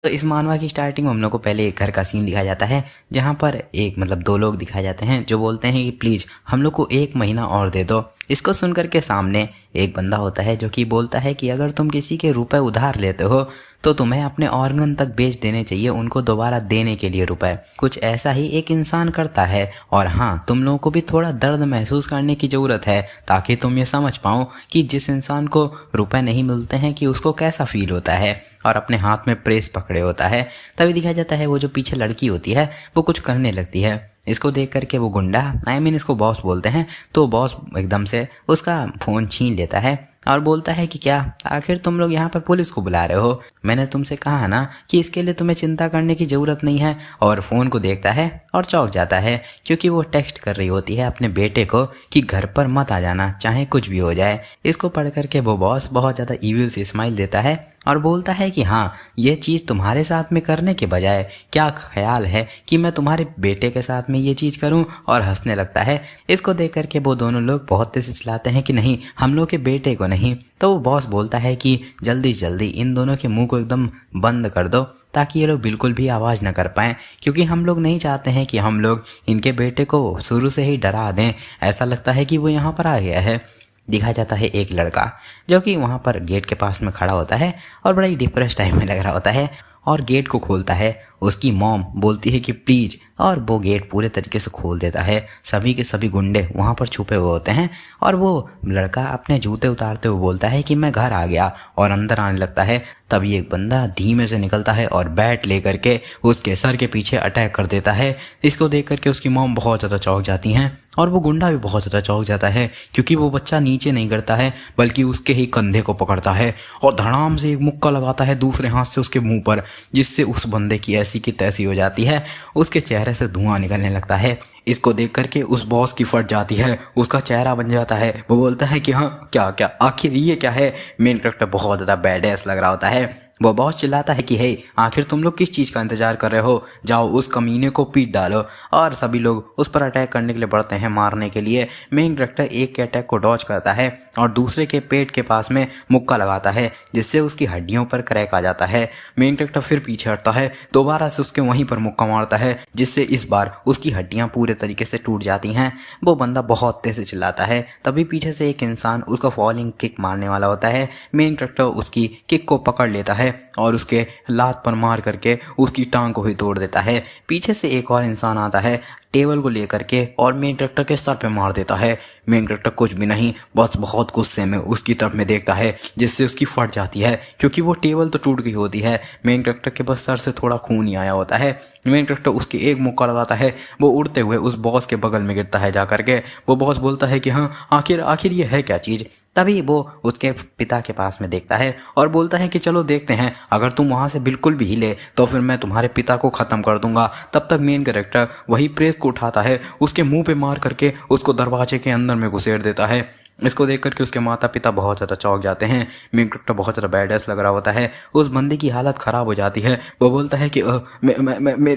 तो इस मानवा की स्टार्टिंग में हम लोग को पहले एक घर का सीन दिखाया जाता है, जहाँ पर एक दो लोग दिखाए जाते हैं जो बोलते हैं कि प्लीज़ हम लोग को 1 महीना और दे दो। इसको सुनकर के सामने एक बंदा होता है जो कि बोलता है कि अगर तुम किसी के रुपए उधार लेते हो तो तुम्हें अपने ऑर्गन तक बेच देने चाहिए उनको दोबारा देने के लिए रुपए। कुछ ऐसा ही एक इंसान करता है। और हाँ, तुम लोगों को भी थोड़ा दर्द महसूस करने की ज़रूरत है ताकि तुम ये समझ पाओ कि जिस इंसान को रुपए नहीं मिलते हैं कि उसको कैसा फील होता है। और अपने हाथ में प्रेस पकड़े होता है। तभी दिखाया जाता है वो जो पीछे लड़की होती है वो कुछ करने लगती है। इसको देख करके वो गुंडा इसको बॉस बोलते हैं, तो बॉस एकदम से उसका फ़ोन छीन लेता है और बोलता है कि क्या आखिर तुम लोग यहाँ पर पुलिस को बुला रहे हो? मैंने तुमसे कहा ना कि इसके लिए तुम्हें चिंता करने की ज़रूरत नहीं है। और फ़ोन को देखता है और चौंक जाता है क्योंकि वो टेक्स्ट कर रही होती है अपने बेटे को कि घर पर मत आ जाना चाहे कुछ भी हो जाए। इसको पढ़ करके वो बॉस बहुत ज़्यादा ईविल से स्माइल देता है और बोलता है कि हाँ, ये चीज़ तुम्हारे साथ में करने के बजाय क्या ख्याल है कि मैं तुम्हारे बेटे के साथ में ये चीज़ करूं, और हंसने लगता है। इसको देख करके वो दोनों लोग बहुत तेज से चिल्लाते हैं कि नहीं, हम लोग के बेटे को नहीं। तो वो बॉस बोलता है कि जल्दी जल्दी इन दोनों के मुंह को एकदम बंद कर दो ताकि ये लोग बिल्कुल भी आवाज़ ना कर पाएँ, क्योंकि हम लोग नहीं चाहते हैं कि हम लोग इनके बेटे को शुरू से ही डरा दें। ऐसा लगता है कि वो यहाँ पर आ गया है। दिखाया जाता है एक लड़का जो कि वहाँ पर गेट के पास में खड़ा होता है और बड़ा ही डिप्रेस टाइप में लग रहा होता है और गेट को खोलता है। उसकी मॉम बोलती है कि प्लीज़, और वो गेट पूरे तरीके से खोल देता है। सभी के सभी गुंडे वहाँ पर छुपे हुए होते हैं और वो लड़का अपने जूते उतारते हुए बोलता है कि मैं घर आ गया, और अंदर आने लगता है। तभी एक बंदा धीमे से निकलता है और बैट लेकर के उसके सर के पीछे अटैक कर देता है। इसको देख करके उसकी मॉम बहुत ज़्यादा चौंक जाती हैं और वो गुंडा भी बहुत ज़्यादा चौंक जाता है, क्योंकि वो बच्चा नीचे नहीं गिरता है बल्कि उसके ही कंधे को पकड़ता है और धड़ाम से एक मुक्का लगाता है दूसरे हाथ से उसके मुँह पर, जिससे उस बंदे की ऐसी की तैसी हो जाती है। उसके चेहरे से धुआं निकलने लगता है। इसको देख करके उस बॉस की फट जाती है, उसका चेहरा बन जाता है। वो बोलता है कि हाँ, क्या क्या आखिर ये क्या है? मेन कैरेक्टर बहुत ज़्यादा बैडएस लग रहा होता है। वो बॉस चिल्लाता है कि हे, आखिर तुम लोग किस चीज़ का इंतजार कर रहे हो? जाओ उस कमीने को पीट डालो। और सभी लोग उस पर अटैक करने के लिए बढ़ते हैं, मारने के लिए। मेन कैरेक्टर एक के अटैक को डॉज करता है और दूसरे के पेट के पास में मुक्का लगाता है, जिससे उसकी हड्डियों पर क्रैक आ जाता है। मेन कैरेक्टर फिर पीछे हटता है, दोबारा से उसके वहीं पर मुक्का मारता है, जिससे इस बार उसकी हड्डियां पूरे तरीके से टूट जाती हैं। वो बंदा बहुत तेज से चिल्लाता है। तभी पीछे से एक इंसान उसका फॉलिंग किक मारने वाला होता है। मेन कैरेक्टर उसकी किक को पकड़ लेता है और उसके लात पर मार करके उसकी टांग को ही तोड़ देता है। पीछे से एक और इंसान आता है टेबल को लेकर के और मेन कैरेक्टर के सर पे मार देता है। मेन कैरेक्टर कुछ भी नहीं, बस बहुत गुस्से में उसकी तरफ में देखता है, जिससे उसकी फट जाती है, क्योंकि वो टेबल तो टूट गई होती है। मेन कैरेक्टर के बस सर से थोड़ा खून ही आया होता है। मेन कैरेक्टर उसके एक मुक्का लगाता है, वो उड़ते हुए उस बॉस के बगल में गिरता है। जा करके वो बॉस बोलता है कि हाँ, आखिर आखिर ये है क्या चीज़? तभी वो उसके पिता के पास में देखता है और बोलता है कि चलो देखते हैं, अगर तुम वहाँ से बिल्कुल भी हिले तो फिर मैं तुम्हारे पिता को ख़त्म कर दूंगा। तब तक मेन कैरेक्टर वही प्रेस को उठाता है, उसके मुंह पे मार करके उसको दरवाजे के अंदर में घुसेड़ देता है। इसको देख करके उसके माता पिता बहुत ज़्यादा चौंक जाते हैं। मेन कैरेक्टर बहुत ज़्यादा बैडएस लग रहा होता है। उस बंदे की हालत ख़राब हो जाती है। वो बोलता है कि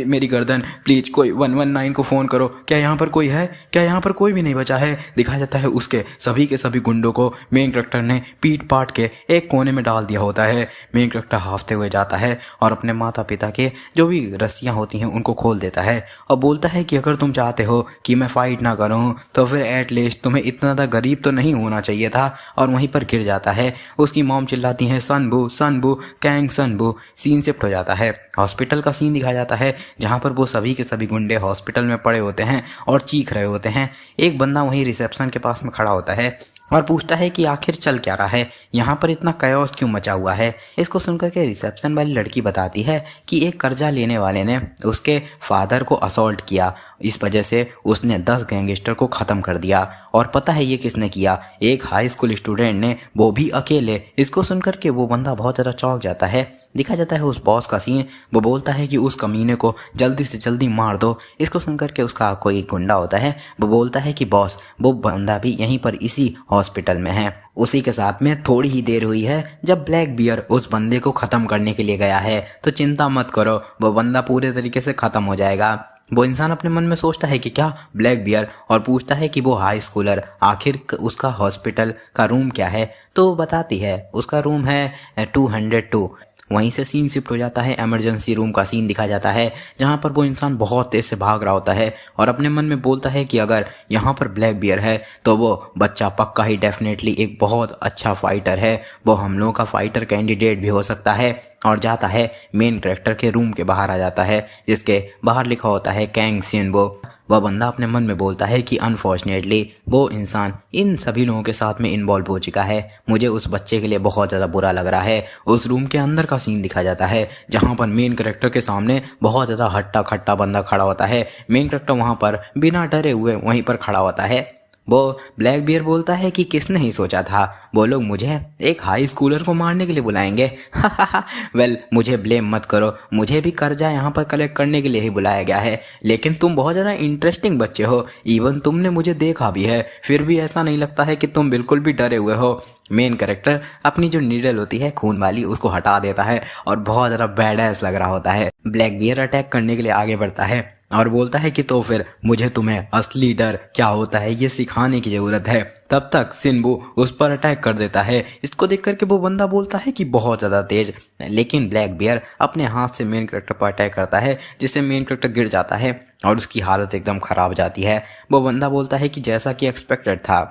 मेरी गर्दन, प्लीज़ कोई 119 को फ़ोन करो। क्या यहाँ पर कोई है? क्या यहाँ पर कोई भी नहीं बचा है? दिखाया जाता है उसके सभी के सभी गुंडों को मेन कैरेक्टर ने पीट पाट के एक कोने में डाल दिया होता है। मेन कैरेक्टर हाफते हुए जाता है और अपने माता पिता के जो भी रस्सियाँ होती हैं उनको खोल देता है और बोलता है कि अगर तुम चाहते हो कि मैं फ़ाइट ना करूँ तो फिर एटलीस्ट तुम्हें इतना ज़्यादा गरीब तो नहीं होना चाहिए था। और वहीं पर गिर जाता है। उसकी मॉम चिल्लाती है सनबू कैंग सनबू। सीन शिफ्ट हो जाता है, हॉस्पिटल का सीन दिखाया जाता है, जहाँ पर वो सभी के सभी गुंडे हॉस्पिटल में पड़े होते हैं और चीख रहे होते हैं। एक बंदा वहीं रिसेप्शन के पास में खड़ा होता है और पूछता है कि आखिर चल क्या रहा है, यहाँ पर इतना कयास क्यों मचा हुआ है। इसको सुनकर के रिसेप्शन वाली लड़की बताती है कि एक कर्जा लेने वाले ने उसके फादर को असॉल्ट किया, इस वजह से उसने 10 गैंगस्टर को ख़त्म कर दिया। और पता है ये किसने किया? एक हाई स्कूल स्टूडेंट ने, वो भी अकेले। इसको सुनकर के वो बंदा बहुत ज़्यादा चौंक जाता है। दिखा जाता है उस बॉस का सीन। वो बोलता है कि उस कमीने को जल्दी से जल्दी मार दो। इसको सुनकर के उसका कोई गुंडा होता है, वो बोलता है कि बॉस, वो बंदा भी यहीं पर इसी हॉस्पिटल में है। उसी के साथ में थोड़ी ही देर हुई है जब ब्लैक बियर उस बंदे को ख़त्म करने के लिए गया है, तो चिंता मत करो, वो बंदा पूरे तरीके से ख़त्म हो जाएगा। वो इंसान अपने मन में सोचता है कि क्या ब्लैक बियर, और पूछता है कि वो हाई स्कूलर आखिर उसका हॉस्पिटल का रूम क्या है। तो वो बताती है उसका रूम है 202। वहीं से सीन शिफ्ट हो जाता है, इमरजेंसी रूम का सीन दिखाया जाता है जहाँ पर वो इंसान बहुत तेज से भाग रहा होता है और अपने मन में बोलता है कि अगर यहाँ पर ब्लैक बियर है तो वो बच्चा पक्का ही डेफिनेटली एक बहुत अच्छा फाइटर है, वो हम लोगों का फाइटर कैंडिडेट भी हो सकता है। और जाता है मेन कैरेक्टर के रूम के बाहर आ जाता है जिसके बाहर लिखा होता है कैंग सिनबो। वह बंदा अपने मन में बोलता है कि अनफॉर्चुनेटली वो इंसान इन सभी लोगों के साथ में इन्वॉल्व हो चुका है, मुझे उस बच्चे के लिए बहुत ज़्यादा बुरा लग रहा है। उस रूम के अंदर का सीन दिखाया जाता है जहाँ पर मेन कैरेक्टर के सामने बहुत ज़्यादा हट्टा खट्टा बंदा खड़ा होता है। मेन कैरेक्टर वहाँ पर बिना डरे हुए वहीं पर खड़ा होता है। वो ब्लैक बियर बोलता है कि किसने ही सोचा था वो लोग मुझे एक हाई स्कूलर को मारने के लिए बुलाएंगे। वेल मुझे ब्लेम मत करो, मुझे भी कर्जा यहाँ पर कलेक्ट करने के लिए ही बुलाया गया है, लेकिन तुम बहुत ज़्यादा इंटरेस्टिंग बच्चे हो, इवन तुमने मुझे देखा भी है, फिर भी ऐसा नहीं लगता है कि तुम बिल्कुल भी डरे हुए हो। मेन कैरेक्टर अपनी जो नीडल होती है खून वाली उसको हटा देता है और बहुत ज़्यादा बैडएस लग रहा होता है। ब्लैक बियर अटैक करने के लिए आगे बढ़ता है और बोलता है कि तो फिर मुझे तुम्हें असली डर क्या होता है ये सिखाने की ज़रूरत है। तब तक सिनबू उस पर अटैक कर देता है। इसको देख करके वो बंदा बोलता है कि बहुत ज़्यादा तेज, लेकिन ब्लैक बियर अपने हाथ से मेन कैरेक्टर पर अटैक करता है जिससे मेन कैरेक्टर गिर जाता है और उसकी हालत एकदम ख़राब हो जाती है। वो बंदा बोलता है कि जैसा कि एक्सपेक्टेड था।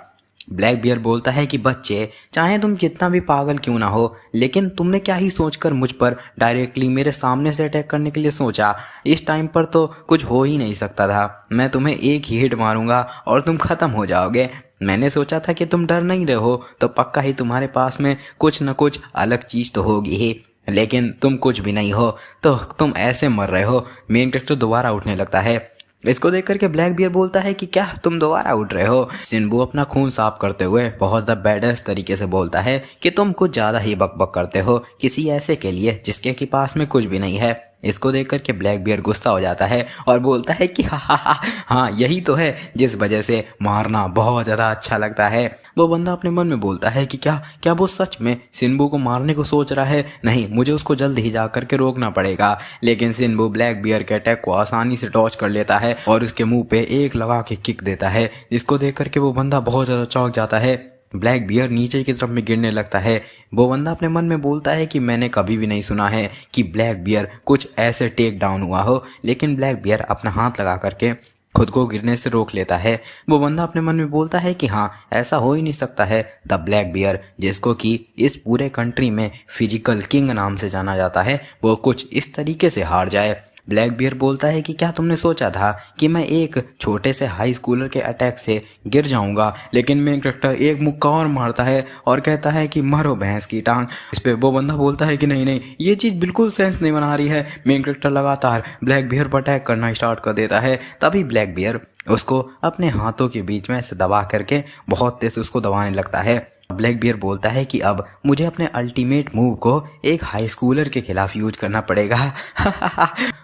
ब्लैक बियर बोलता है कि बच्चे चाहे तुम कितना भी पागल क्यों ना हो, लेकिन तुमने क्या ही सोचकर मुझ पर डायरेक्टली मेरे सामने से अटैक करने के लिए सोचा, इस टाइम पर तो कुछ हो ही नहीं सकता था, मैं तुम्हें एक ही हिट मारूंगा और तुम ख़त्म हो जाओगे। मैंने सोचा था कि तुम डर नहीं रहे हो तो पक्का ही तुम्हारे पास में कुछ न कुछ अलग चीज़ तो होगी ही, लेकिन तुम कुछ भी नहीं हो तो तुम ऐसे मर रहे हो। मेन कैरेक्टर दोबारा उठने लगता है। इसको देख करके ब्लैक बियर बोलता है कि क्या तुम दोबारा उठ रहे हो। सिनबू अपना खून साफ करते हुए बहुत ज़्यादा बैडस तरीके से बोलता है कि तुम कुछ ज़्यादा ही बकबक करते हो किसी ऐसे के लिए जिसके के पास में कुछ भी नहीं है। इसको देख करके ब्लैक बियर गुस्सा हो जाता है और बोलता है कि हाँ यही तो है जिस वजह से मारना बहुत ज़्यादा अच्छा लगता है। वो बंदा अपने मन में बोलता है कि क्या वो सच में सिनबू को मारने को सोच रहा है, नहीं मुझे उसको जल्द ही जा करके रोकना पड़ेगा। लेकिन सिनबू ब्लैक बियर के अटैक को आसानी से डॉज कर लेता है और उसके मुंह पे एक लगा के किक देता है, जिसको देख करके वो बंदा बहुत ज़्यादा चौंक जाता है। ब्लैक बियर नीचे की तरफ में गिरने लगता है। वो बंदा अपने मन में बोलता है कि मैंने कभी भी नहीं सुना है कि ब्लैक बियर कुछ ऐसे टेक डाउन हुआ हो, लेकिन ब्लैक बियर अपना हाथ लगा करके खुद को गिरने से रोक लेता है। वो बंदा अपने मन में बोलता है कि हाँ ऐसा हो ही नहीं सकता है। द ब्लैक बियर जिसको कि इस पूरे कंट्री में फिजिकल किंग नाम से जाना जाता है, वो कुछ इस तरीके से हार जाए। ब्लैक बियर बोलता है कि क्या तुमने सोचा था कि मैं एक छोटे से हाई स्कूलर के अटैक से गिर जाऊंगा, लेकिन मेन कैरेक्टर एक मुक्का और मारता है और कहता है कि मरो भैंस की टांग। इस पे वो बंदा बोलता है कि नहीं ये चीज़ बिल्कुल सेंस नहीं बना रही है। मेन कैरेक्टर लगातार ब्लैक बियर पर अटैक करना स्टार्ट कर देता है। तभी ब्लैक बियर उसको अपने हाथों के बीच में ऐसे दबा करके बहुत तेज उसको दबाने लगता है। ब्लैक बियर बोलता है कि अब मुझे अपने अल्टीमेट मूव को एक हाई स्कूलर के खिलाफ यूज करना पड़ेगा।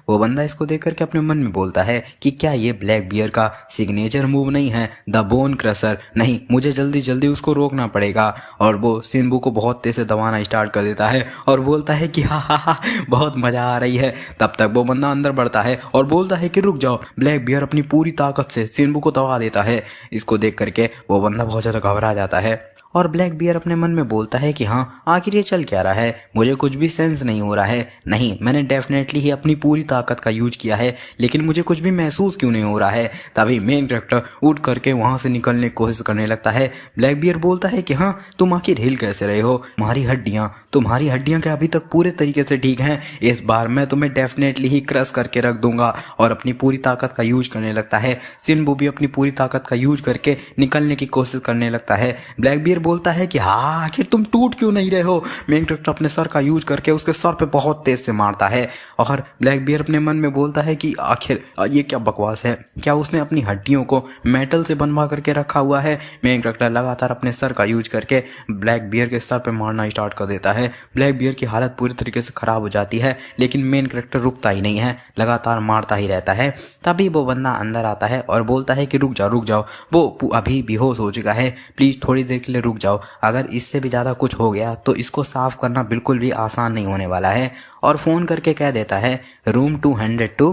वो बंदा इसको देख करके अपने मन में बोलता है कि क्या ये ब्लैक बियर का सिग्नेचर मूव नहीं है, द बोन क्रशर, नहीं मुझे जल्दी जल्दी उसको रोकना पड़ेगा। और वो सिनबू को बहुत तेज से दबाना स्टार्ट कर देता है और बोलता है कि हा बहुत मजा आ रही है। तब तक वो बंदा अंदर बढ़ता है और बोलता है कि रुक जाओ। ब्लैक बियर अपनी पूरी ताकत से सिनबू को दबा देता है। इसको देख करके वो बंदा बहुत ज़्यादा घबरा जाता है और ब्लैक बियर अपने मन में बोलता है कि हाँ आखिर ये चल क्या रहा है, मुझे कुछ भी सेंस नहीं हो रहा है। नहीं मैंने डेफिनेटली ही अपनी पूरी ताकत का यूज किया है, लेकिन मुझे कुछ भी महसूस क्यों नहीं हो रहा है। तभी मेन कैरेक्टर उठ करके वहाँ से निकलने की कोशिश करने लगता है। ब्लैक बियर बोलता है कि हाँ तुम आखिर हिल कैसे रहे हो, तुम्हारी हड्डियाँ क्या अभी तक पूरे तरीके से ठीक हैं, इस बार मैं तुम्हें डेफिनेटली ही क्रश करके रख दूंगा। और अपनी पूरी ताकत का यूज करने लगता है। सिनबू भी अपनी पूरी ताकत का यूज करके निकलने की कोशिश करने लगता है। ब्लैक बियर बोलता है कि हाँ आखिर तुम टूट क्यों नहीं रहे हो। मेन कैरेक्टर अपने सर का यूज करके उसके सर पे बहुत तेज से मारता है और ब्लैक बियर अपने मन में बोलता है कि आखिर ये क्या बकवास है, क्या उसने अपनी हड्डियों को मेटल से बनवा करके रखा हुआ है। मेन कैरेक्टर लगातार अपने सर का यूज करके ब्लैक बियर के सर पे मारना स्टार्ट कर देता है। ब्लैक बियर की हालत पूरी तरीके से खराब हो जाती है, लेकिन मेन कैरेक्टर रुकता ही नहीं है, लगातार मारता ही रहता है। तभी वो बंदा अंदर आता है और बोलता है कि रुक जाओ, वो अभी बेहोश हो चुका है, प्लीज थोड़ी देर के लिए रुक जाओ, अगर इससे भी ज़्यादा कुछ हो गया तो इसको साफ करना बिल्कुल भी आसान नहीं होने वाला है। और फ़ोन करके कह देता है रूम 202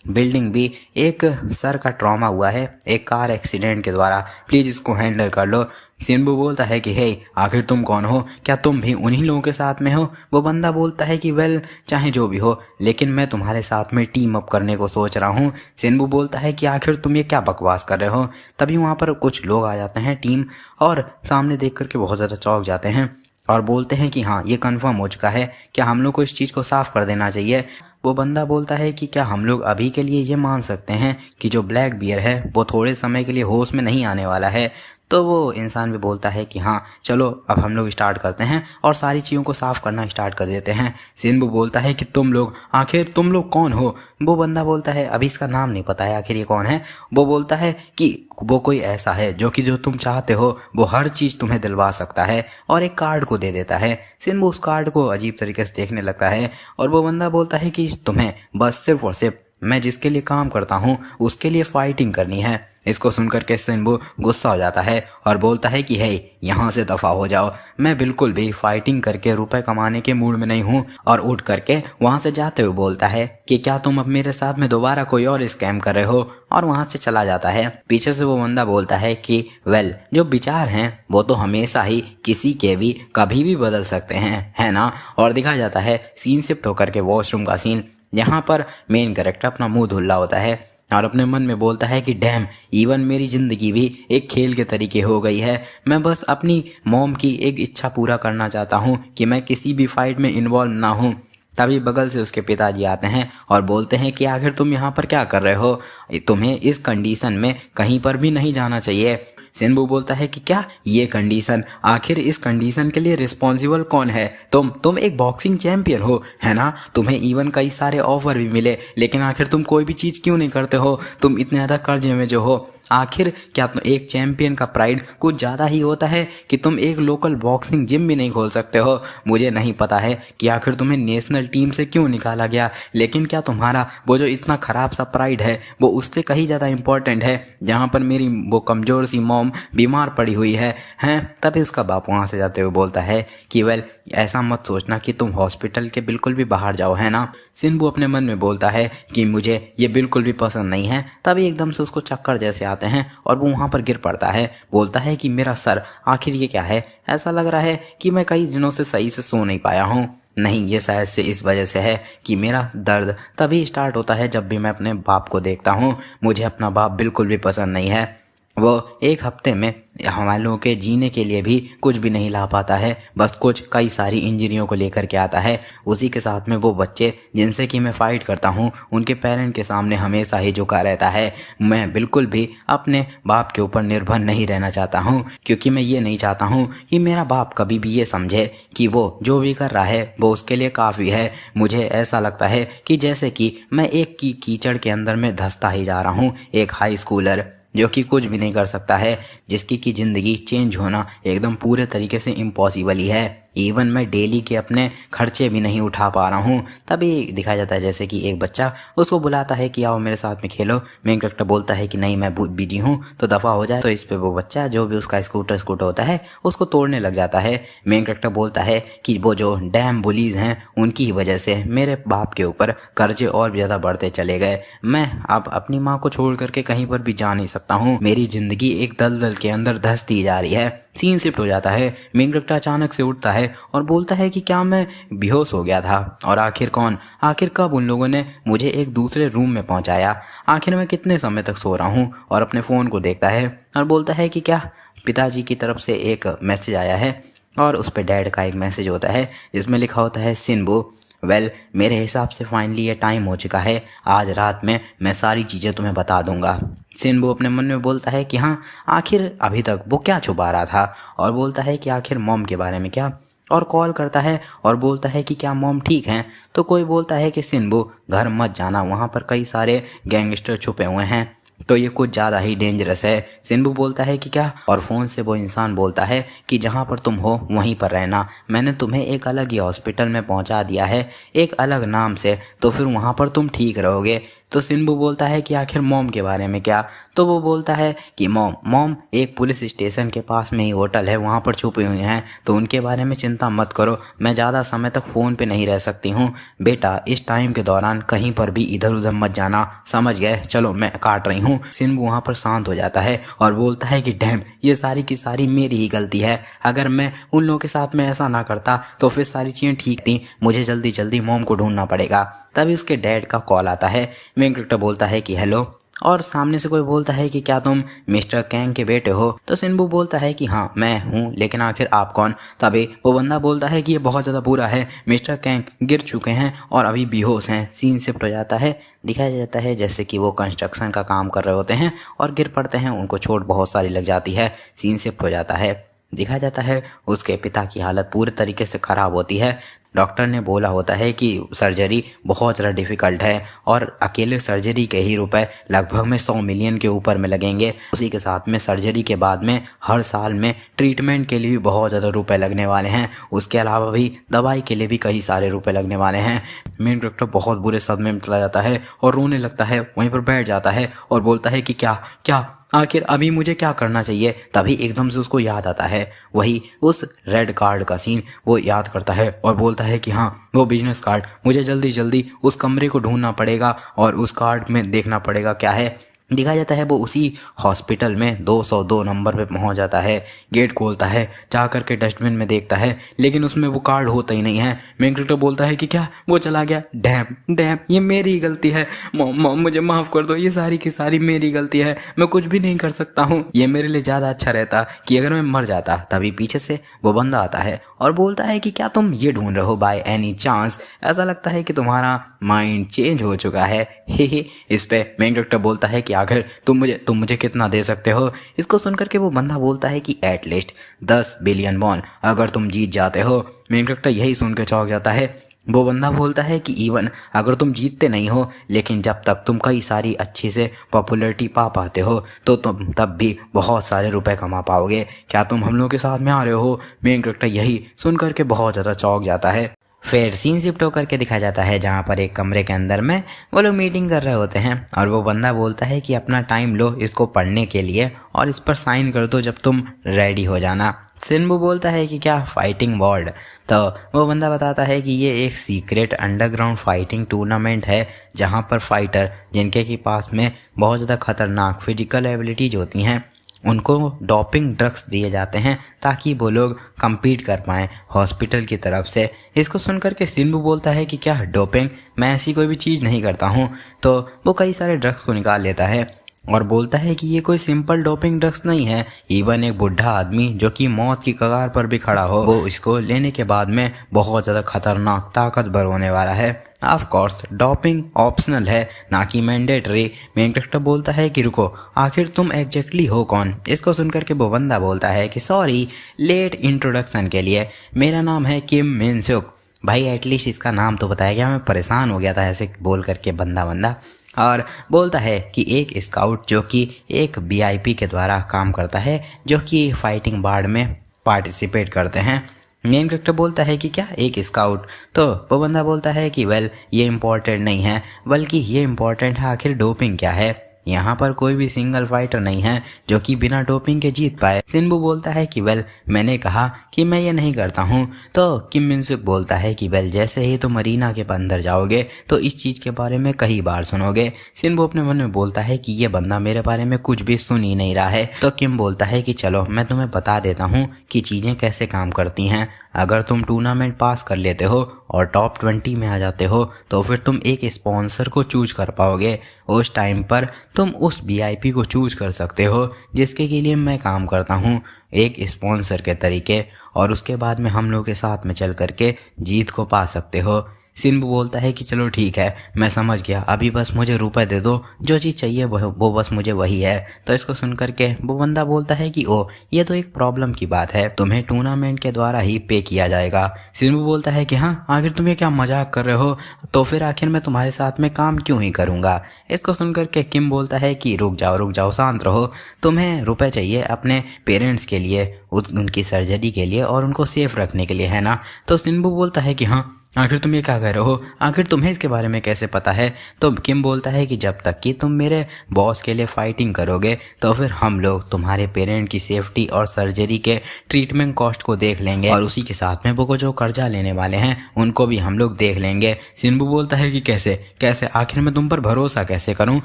बिल्डिंग भी एक सर का ट्रॉमा हुआ है एक कार एक्सीडेंट के द्वारा, प्लीज़ इसको हैंडल कर लो। सिन्बू बोलता है कि हे आखिर तुम कौन हो, क्या तुम भी उन्हीं लोगों के साथ में हो। वो बंदा बोलता है कि वेल चाहे जो भी हो, लेकिन मैं तुम्हारे साथ में टीम अप करने को सोच रहा हूँ। सिन्बू बोलता है कि आखिर तुम ये क्या बकवास कर रहे हो। तभी वहाँ पर कुछ लोग आ जाते हैं टीम, और सामने देख करके बहुत ज़्यादा चौंक जाते हैं और बोलते हैं कि हाँ ये कंफर्म हो चुका है, क्या हम लोग को इस चीज़ को साफ कर देना चाहिए। वो बंदा बोलता है कि क्या हम लोग अभी के लिए ये मान सकते हैं कि जो ब्लैक बियर है वो थोड़े समय के लिए होश में नहीं आने वाला है। तो वो इंसान भी बोलता है कि हाँ चलो अब हम लोग स्टार्ट करते हैं और सारी चीज़ों को साफ करना स्टार्ट कर देते हैं। सिन्बू बोलता है कि तुम लोग आखिर तुम लोग कौन हो। वो बंदा बोलता है अभी इसका नाम नहीं पता है आखिर ये कौन है। वो बोलता है कि वो कोई ऐसा है जो कि जो तुम चाहते हो वो हर चीज़ तुम्हें दिलवा सकता है, और एक कार्ड को दे देता है। सिन्बू उस कार्ड को अजीब तरीके से देखने लगता है और वो बंदा बोलता है कि तुम्हें बस सिर्फ और सिर्फ मैं जिसके लिए काम करता हूँ उसके लिए फाइटिंग करनी है। इसको सुनकर के सिन्बू गुस्सा हो जाता है और बोलता है कि हे यहाँ से दफ़ा हो जाओ, मैं बिल्कुल भी फाइटिंग करके रुपए कमाने के मूड में नहीं हूँ। और उठ करके वहाँ से जाते हुए बोलता है कि क्या तुम अब मेरे साथ में दोबारा कोई और स्कैम कर रहे हो, और वहाँ से चला जाता है। पीछे से वो बंदा बोलता है कि वेल जो विचार हैं वो तो हमेशा ही किसी के भी कभी भी बदल सकते हैं, है ना। और दिखाया जाता है सीन शिफ्ट होकर के वॉशरूम का सीन। यहाँ पर मेन कैरेक्टर अपना मुंह धुल रहा होता है और अपने मन में बोलता है कि डैम इवन मेरी ज़िंदगी भी एक खेल के तरीके हो गई है। मैं बस अपनी मॉम की एक इच्छा पूरा करना चाहता हूँ कि मैं किसी भी फाइट में इन्वॉल्व ना हूँ। तभी बगल से उसके पिताजी आते हैं और बोलते हैं कि आखिर तुम यहाँ पर क्या कर रहे हो, तुम्हें इस कंडीशन में कहीं पर भी नहीं जाना चाहिए। सिन्बू बोलता है कि क्या ये कंडीशन, आखिर इस कंडीशन के लिए रिस्पॉन्सिबल कौन है। तुम एक बॉक्सिंग चैंपियन हो, है ना। तुम्हें इवन कई सारे ऑफर भी मिले, लेकिन आखिर तुम कोई भी चीज़ क्यों नहीं करते हो। तुम इतने ज़्यादा कर्जे में जो हो, आखिर क्या तुम एक चैंपियन का प्राइड कुछ ज़्यादा ही होता है कि तुम एक लोकल बॉक्सिंग जिम भी नहीं खोल सकते हो। मुझे नहीं पता है कि आखिर तुम्हें नेशनल टीम से क्यों निकाला गया, लेकिन क्या तुम्हारा वो जो इतना ख़राब सा प्राइड है वो उससे कहीं ज़्यादा इम्पोर्टेंट है, जहाँ पर मेरी वो कमज़ोर सी मॉम बीमार पड़ी हुई है हैं। तभी उसका बाप वहाँ से जाते हुए बोलता है कि वेल ऐसा मत सोचना कि तुम हॉस्पिटल के बिल्कुल भी बाहर जाओ, है ना। सिन्बू अपने मन में बोलता है कि मुझे ये बिल्कुल भी पसंद नहीं है। तभी एकदम से उसको चक्कर जैसे आते हैं और वो वहाँ पर गिर पड़ता है। बोलता है कि मेरा सर, आखिर ये क्या है। ऐसा लग रहा है कि मैं कई दिनों से सही से सो नहीं पाया हूँ। नहीं, ये शायद से इस वजह से है कि मेरा दर्द तभी स्टार्ट होता है जब भी मैं अपने बाप को देखता हूँ। मुझे अपना बाप बिल्कुल भी पसंद नहीं है। वो एक हफ्ते में हमारे लोगों के जीने के लिए भी कुछ भी नहीं ला पाता है, बस कुछ कई सारी इंजरियों को लेकर के आता है। उसी के साथ में वो बच्चे जिनसे कि मैं फ़ाइट करता हूँ उनके पेरेंट के सामने हमेशा ही झुका रहता है। मैं बिल्कुल भी अपने बाप के ऊपर निर्भर नहीं रहना चाहता हूँ, क्योंकि मैं ये नहीं चाहता हूँ कि मेरा बाप कभी भी ये समझे कि वो जो भी कर रहा है वो उसके लिए काफ़ी है। मुझे ऐसा लगता है कि जैसे कि मैं एक कीचड़ के अंदर में धंसता ही जा रहा हूँ, एक हाई स्कूलर जो कि कुछ भी नहीं कर सकता है, जिसकी की ज़िंदगी चेंज होना एकदम पूरे तरीके से इम्पॉसिबल ही है। इवन मैं डेली के अपने खर्चे भी नहीं उठा पा रहा हूँ। तभी दिखाया जाता है जैसे कि एक बच्चा उसको बुलाता है कि आओ मेरे साथ में खेलो। मेन कैरेक्टर बोलता है कि नहीं मैं बिजी हूँ, तो दफ़ा हो जाए। तो इस पे वो बच्चा जो भी उसका स्कूटर होता है उसको तोड़ने लग जाता है। मेन कैरेक्टर बोलता है कि वो जो डैम बुलीज हैं उनकी ही वजह से मेरे बाप के ऊपर कर्जे और भी ज़्यादा बढ़ते चले गए। मैं अब अपनी माँ को छोड़ करके कहीं पर भी जा नहीं सकता हूँ। मेरी ज़िंदगी एक दलदल के अंदर धंसती जा रही है। सीन शिफ्ट हो जाता है। मेन कैरेक्टर अचानक से उठता है और बोलता है कि क्या मैं बेहोश हो गया था, और आखिर कब उन लोगों ने मुझे एक दूसरे रूम में पहुंचाया। आखिर मैं कितने समय तक सो रहा हूं। और अपने फ़ोन को देखता है और बोलता है कि क्या पिताजी की तरफ से एक मैसेज आया है, और उस पर डैड का एक मैसेज होता है जिसमें लिखा होता है सिन्बू वेल मेरे हिसाब से फाइनली ये टाइम हो चुका है, आज रात में मैं सारी चीज़ें तुम्हें बता दूंगा। सिन्बू अपने मन में बोलता है कि हाँ आखिर अभी तक वो क्या छुपा रहा था, और बोलता है कि आखिर मॉम के बारे में क्या, और कॉल करता है और बोलता है कि क्या मॉम ठीक हैं। तो कोई बोलता है कि सिन्बू घर मत जाना, वहाँ पर कई सारे गैंगस्टर छुपे हुए हैं, तो ये कुछ ज़्यादा ही डेंजरस है। सिन्बू बोलता है कि क्या, और फ़ोन से वो इंसान बोलता है कि जहाँ पर तुम हो वहीं पर रहना, मैंने तुम्हें एक अलग ही हॉस्पिटल में पहुँचा दिया है एक अलग नाम से, तो फिर वहाँ पर तुम ठीक रहोगे। तो सिन्बू बोलता है कि आखिर मॉम के बारे में क्या? तो वो बोलता है कि मॉम एक पुलिस स्टेशन के पास में ही होटल है, वहाँ पर छुपी हुई हैं, तो उनके बारे में चिंता मत करो, मैं ज़्यादा समय तक फ़ोन पे नहीं रह सकती हूँ। बेटा इस टाइम के दौरान कहीं पर भी इधर उधर मत जाना, समझ गए? चलो मैं काट रही हूँ। सिन्बू वहाँ पर शांत हो जाता है और बोलता है कि डैम, ये सारी की सारी मेरी ही गलती है, अगर मैं उन लोगों के साथ में ऐसा ना करता तो फिर सारी चीज़ें ठीक थी, मुझे जल्दी जल्दी मॉम को ढूंढना पड़ेगा। तभी उसके डैड का कॉल आता है। मेन कैरेक्टर बोलता है कि हेलो, और सामने से कोई बोलता है कि क्या तुम मिस्टर कैंग के बेटे हो? तो सिन्बू बोलता है कि हाँ मैं हूँ, लेकिन आखिर आप कौन? तभी वो बंदा बोलता है कि ये बहुत ज़्यादा बुरा है, मिस्टर कैंग गिर चुके हैं और अभी बेहोश हैं। सीन शिफ्ट हो जाता है, दिखाया जाता है जैसे कि वो कंस्ट्रक्शन का काम कर रहे होते हैं और गिर पड़ते हैं, उनको चोट बहुत सारी लग जाती है। सीन शिफ्ट हो जाता है, दिखाया जाता है उसके पिता की हालत पूरी तरीके से ख़राब होती है। डॉक्टर ने बोला होता है कि सर्जरी बहुत ज़्यादा डिफ़िकल्ट है और अकेले सर्जरी के ही रुपए लगभग में 100 मिलियन के ऊपर में लगेंगे। उसी के साथ में सर्जरी के बाद में हर साल में ट्रीटमेंट के लिए भी बहुत ज़्यादा रुपए लगने वाले हैं, उसके अलावा भी दवाई के लिए भी कई सारे रुपए लगने वाले हैं। मेन कैरेक्टर बहुत बुरे सदमे में चला जाता है और रोने लगता है, वहीं पर बैठ जाता है और बोलता है कि क्या क्या आखिर अभी मुझे क्या करना चाहिए? तभी एकदम से उसको याद आता है वही उस रेड कार्ड का सीन, वो याद करता है और बोलता है कि हाँ वो बिजनेस कार्ड, मुझे जल्दी जल्दी उस कमरे को ढूंढना पड़ेगा और उस कार्ड में देखना पड़ेगा क्या है। दिखाया जाता है वो उसी हॉस्पिटल में 202 नंबर पे पहुंच जाता है, गेट खोलता है, जा कर के डस्टबिन में देखता है, लेकिन उसमें वो कार्ड होता ही नहीं है। मेन कैरेक्टर बोलता है कि क्या वो चला गया? डैम ये मेरी गलती है, मॉम मुझे माफ़ कर दो, ये सारी की सारी मेरी गलती है, मैं कुछ भी नहीं कर सकता हूँ। ये मेरे लिए ज़्यादा अच्छा रहता कि अगर मैं मर जाता। तभी पीछे से वो बंदा आता है और बोलता है कि क्या तुम ये ढूंढ रहे हो बाय एनी चांस? ऐसा लगता है कि तुम्हारा माइंड चेंज हो चुका है। हे इस पे मेन कैरेक्टर बोलता है कि आखिर तुम मुझे कितना दे सकते हो? इसको सुनकर के वो बंदा बोलता है कि एटलीस्ट 10 बिलियन वॉन अगर तुम जीत जाते हो। मेन कैरेक्टर यही सुन के चौंक जाता है। वो बंदा बोलता है कि इवन अगर तुम जीतते नहीं हो, लेकिन जब तक तुम कई सारी अच्छी से पॉपुलैरिटी पा पाते हो तो तुम तब भी बहुत सारे रुपए कमा पाओगे। क्या तुम हम लोगों के साथ में आ रहे हो? मेन कैरेक्टर यही सुन करके बहुत ज़्यादा चौंक जाता है। फिर सीन शिफ्ट होकर के दिखाया जाता है जहाँ पर एक कमरे के अंदर में वो लोग मीटिंग कर रहे होते हैं और वो बंदा बोलता है कि अपना टाइम लो इसको पढ़ने के लिए और इस पर साइन कर दो जब तुम रेडी हो जाना। सिन्बू बोलता है कि क्या फाइटिंग वर्ल्ड? तो वो बंदा बताता है कि ये एक सीक्रेट अंडरग्राउंड फाइटिंग टूर्नामेंट है जहाँ पर फाइटर जिनके के पास में बहुत ज़्यादा खतरनाक फिजिकल एबिलिटीज होती हैं उनको डोपिंग ड्रग्स दिए जाते हैं ताकि वो लोग compete कर पाएँ हॉस्पिटल की तरफ से। इसको सुनकर के सिन्बू बोलता है कि क्या डोपिंग? मैं ऐसी कोई भी चीज़ नहीं करता हूँ। तो वो कई सारे ड्रग्स को निकाल लेता है और बोलता है कि ये कोई सिंपल डोपिंग ड्रग्स नहीं है, इवन एक बुढ़ा आदमी जो कि मौत की कगार पर भी खड़ा हो वो इसको लेने के बाद में बहुत ज़्यादा खतरनाक ताकतवर होने वाला है। ऑफ कोर्स डोपिंग ऑप्शनल है ना कि मैंडेटरी। मेन कैरेक्टर बोलता है कि रुको, आखिर तुम एग्जैक्टली हो कौन? इसको सुनकर के वो बंदा बोलता है कि सॉरी लेट इंट्रोडक्शन के लिए, मेरा नाम है किम मिन सुक। भाई एटलीस्ट इसका नाम तो बताया गया, मैं परेशान हो गया था ऐसे बोल करके बंदा और बोलता है कि एक स्काउट जो कि एक वीआईपी के द्वारा काम करता है जो कि फाइटिंग बार्ड में पार्टिसिपेट करते हैं। मेन कैरेक्टर बोलता है कि क्या एक स्काउट? तो वो बंदा बोलता है कि वेल ये इम्पोर्टेंट नहीं है, बल्कि ये इम्पोर्टेंट है आखिर डोपिंग क्या है। यहाँ पर कोई भी सिंगल फाइटर नहीं है जो कि बिना डोपिंग के जीत पाए। सिन्बू बोलता है कि वेल मैंने कहा कि मैं ये नहीं करता हूँ। तो किम मिन सुक बोलता है कि वेल जैसे ही तुम अरीना के अंदर जाओगे तो इस चीज़ के बारे में कई बार सुनोगे। सिन्बू अपने मन में बोलता है कि ये बंदा मेरे बारे में कुछ भी सुन ही नहीं रहा है। तो किम बोलता है कि चलो मैं तुम्हें बता देता हूँ कि चीज़ें कैसे काम करती हैं। अगर तुम टूर्नामेंट पास कर लेते हो और टॉप 20 में आ जाते हो तो फिर तुम एक स्पॉन्सर को चूज कर पाओगे। उस टाइम पर तुम उस वीआईपी को चूज कर सकते हो जिसके के लिए मैं काम करता हूँ एक स्पॉन्सर के तरीके, और उसके बाद में हम लोग के साथ में चल करके जीत को पा सकते हो। सिन्बू बोलता है कि चलो ठीक है मैं समझ गया, अभी बस मुझे रुपए दे दो, जो चीज़ चाहिए वो बस मुझे वही है। तो इसको सुन करके वो बंदा बोलता है कि ओ ये तो एक प्रॉब्लम की बात है, तुम्हें टूर्नामेंट के द्वारा ही पे किया जाएगा। सिन्बू बोलता है कि हाँ आखिर तुम ये क्या मजाक कर रहे हो, तो फिर आखिर मैं तुम्हारे साथ में काम क्यों ही करूँगा। इसको सुन करके किम बोलता है कि रुक जाओ शांत रहो, तुम्हें रुपए चाहिए अपने पेरेंट्स के लिए, उनकी सर्जरी के लिए और उनको सेफ रखने के लिए, है ना। तो सिन्बू बोलता है कि हाँ आखिर तुम ये क्या कह रहे हो, आखिर तुम्हें इसके बारे में कैसे पता है। तो किम बोलता है कि जब तक कि तुम मेरे बॉस के लिए फाइटिंग करोगे तो फिर हम लोग तुम्हारे पेरेंट की सेफ्टी और सर्जरी के ट्रीटमेंट कॉस्ट को देख लेंगे, और उसी के साथ में वो जो कर्जा लेने वाले हैं उनको भी हम लोग देख लेंगे। सिन्बू बोलता है कि कैसे कैसे, आखिर मैं तुम पर भरोसा कैसे करूं।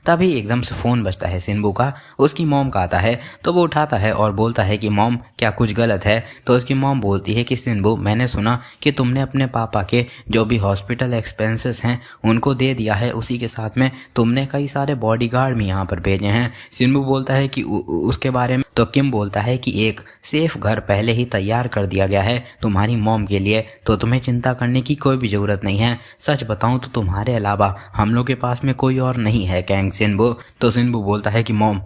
तभी एकदम से फ़ोन बजता है सिन्बू का, उसकी मॉम का आता है। तो वो उठाता है और बोलता है कि मॉम क्या कुछ गलत है। तो उसकी मॉम बोलती है कि सिन्बू मैंने सुना कि तुमने अपने पापा के जो भी हॉस्पिटल एक्सपेंसेस हैं उनको दे दिया है, उसी के साथ में तुमने कई सारे बॉडीगार्ड भी यहाँ पर भेजे हैं। सिन्बू बोलता है कि उसके बारे में। तो किम बोलता है कि एक सेफ घर पहले ही तैयार कर दिया गया है तुम्हारी मॉम के लिए, तो तुम्हें चिंता करने की कोई भी ज़रूरत नहीं है। सच बताऊं तो तुम्हारे अलावा हम लोग के पास में कोई और नहीं है कैंग सिन्बू। तो सिन्बू बोलता है कि मॉम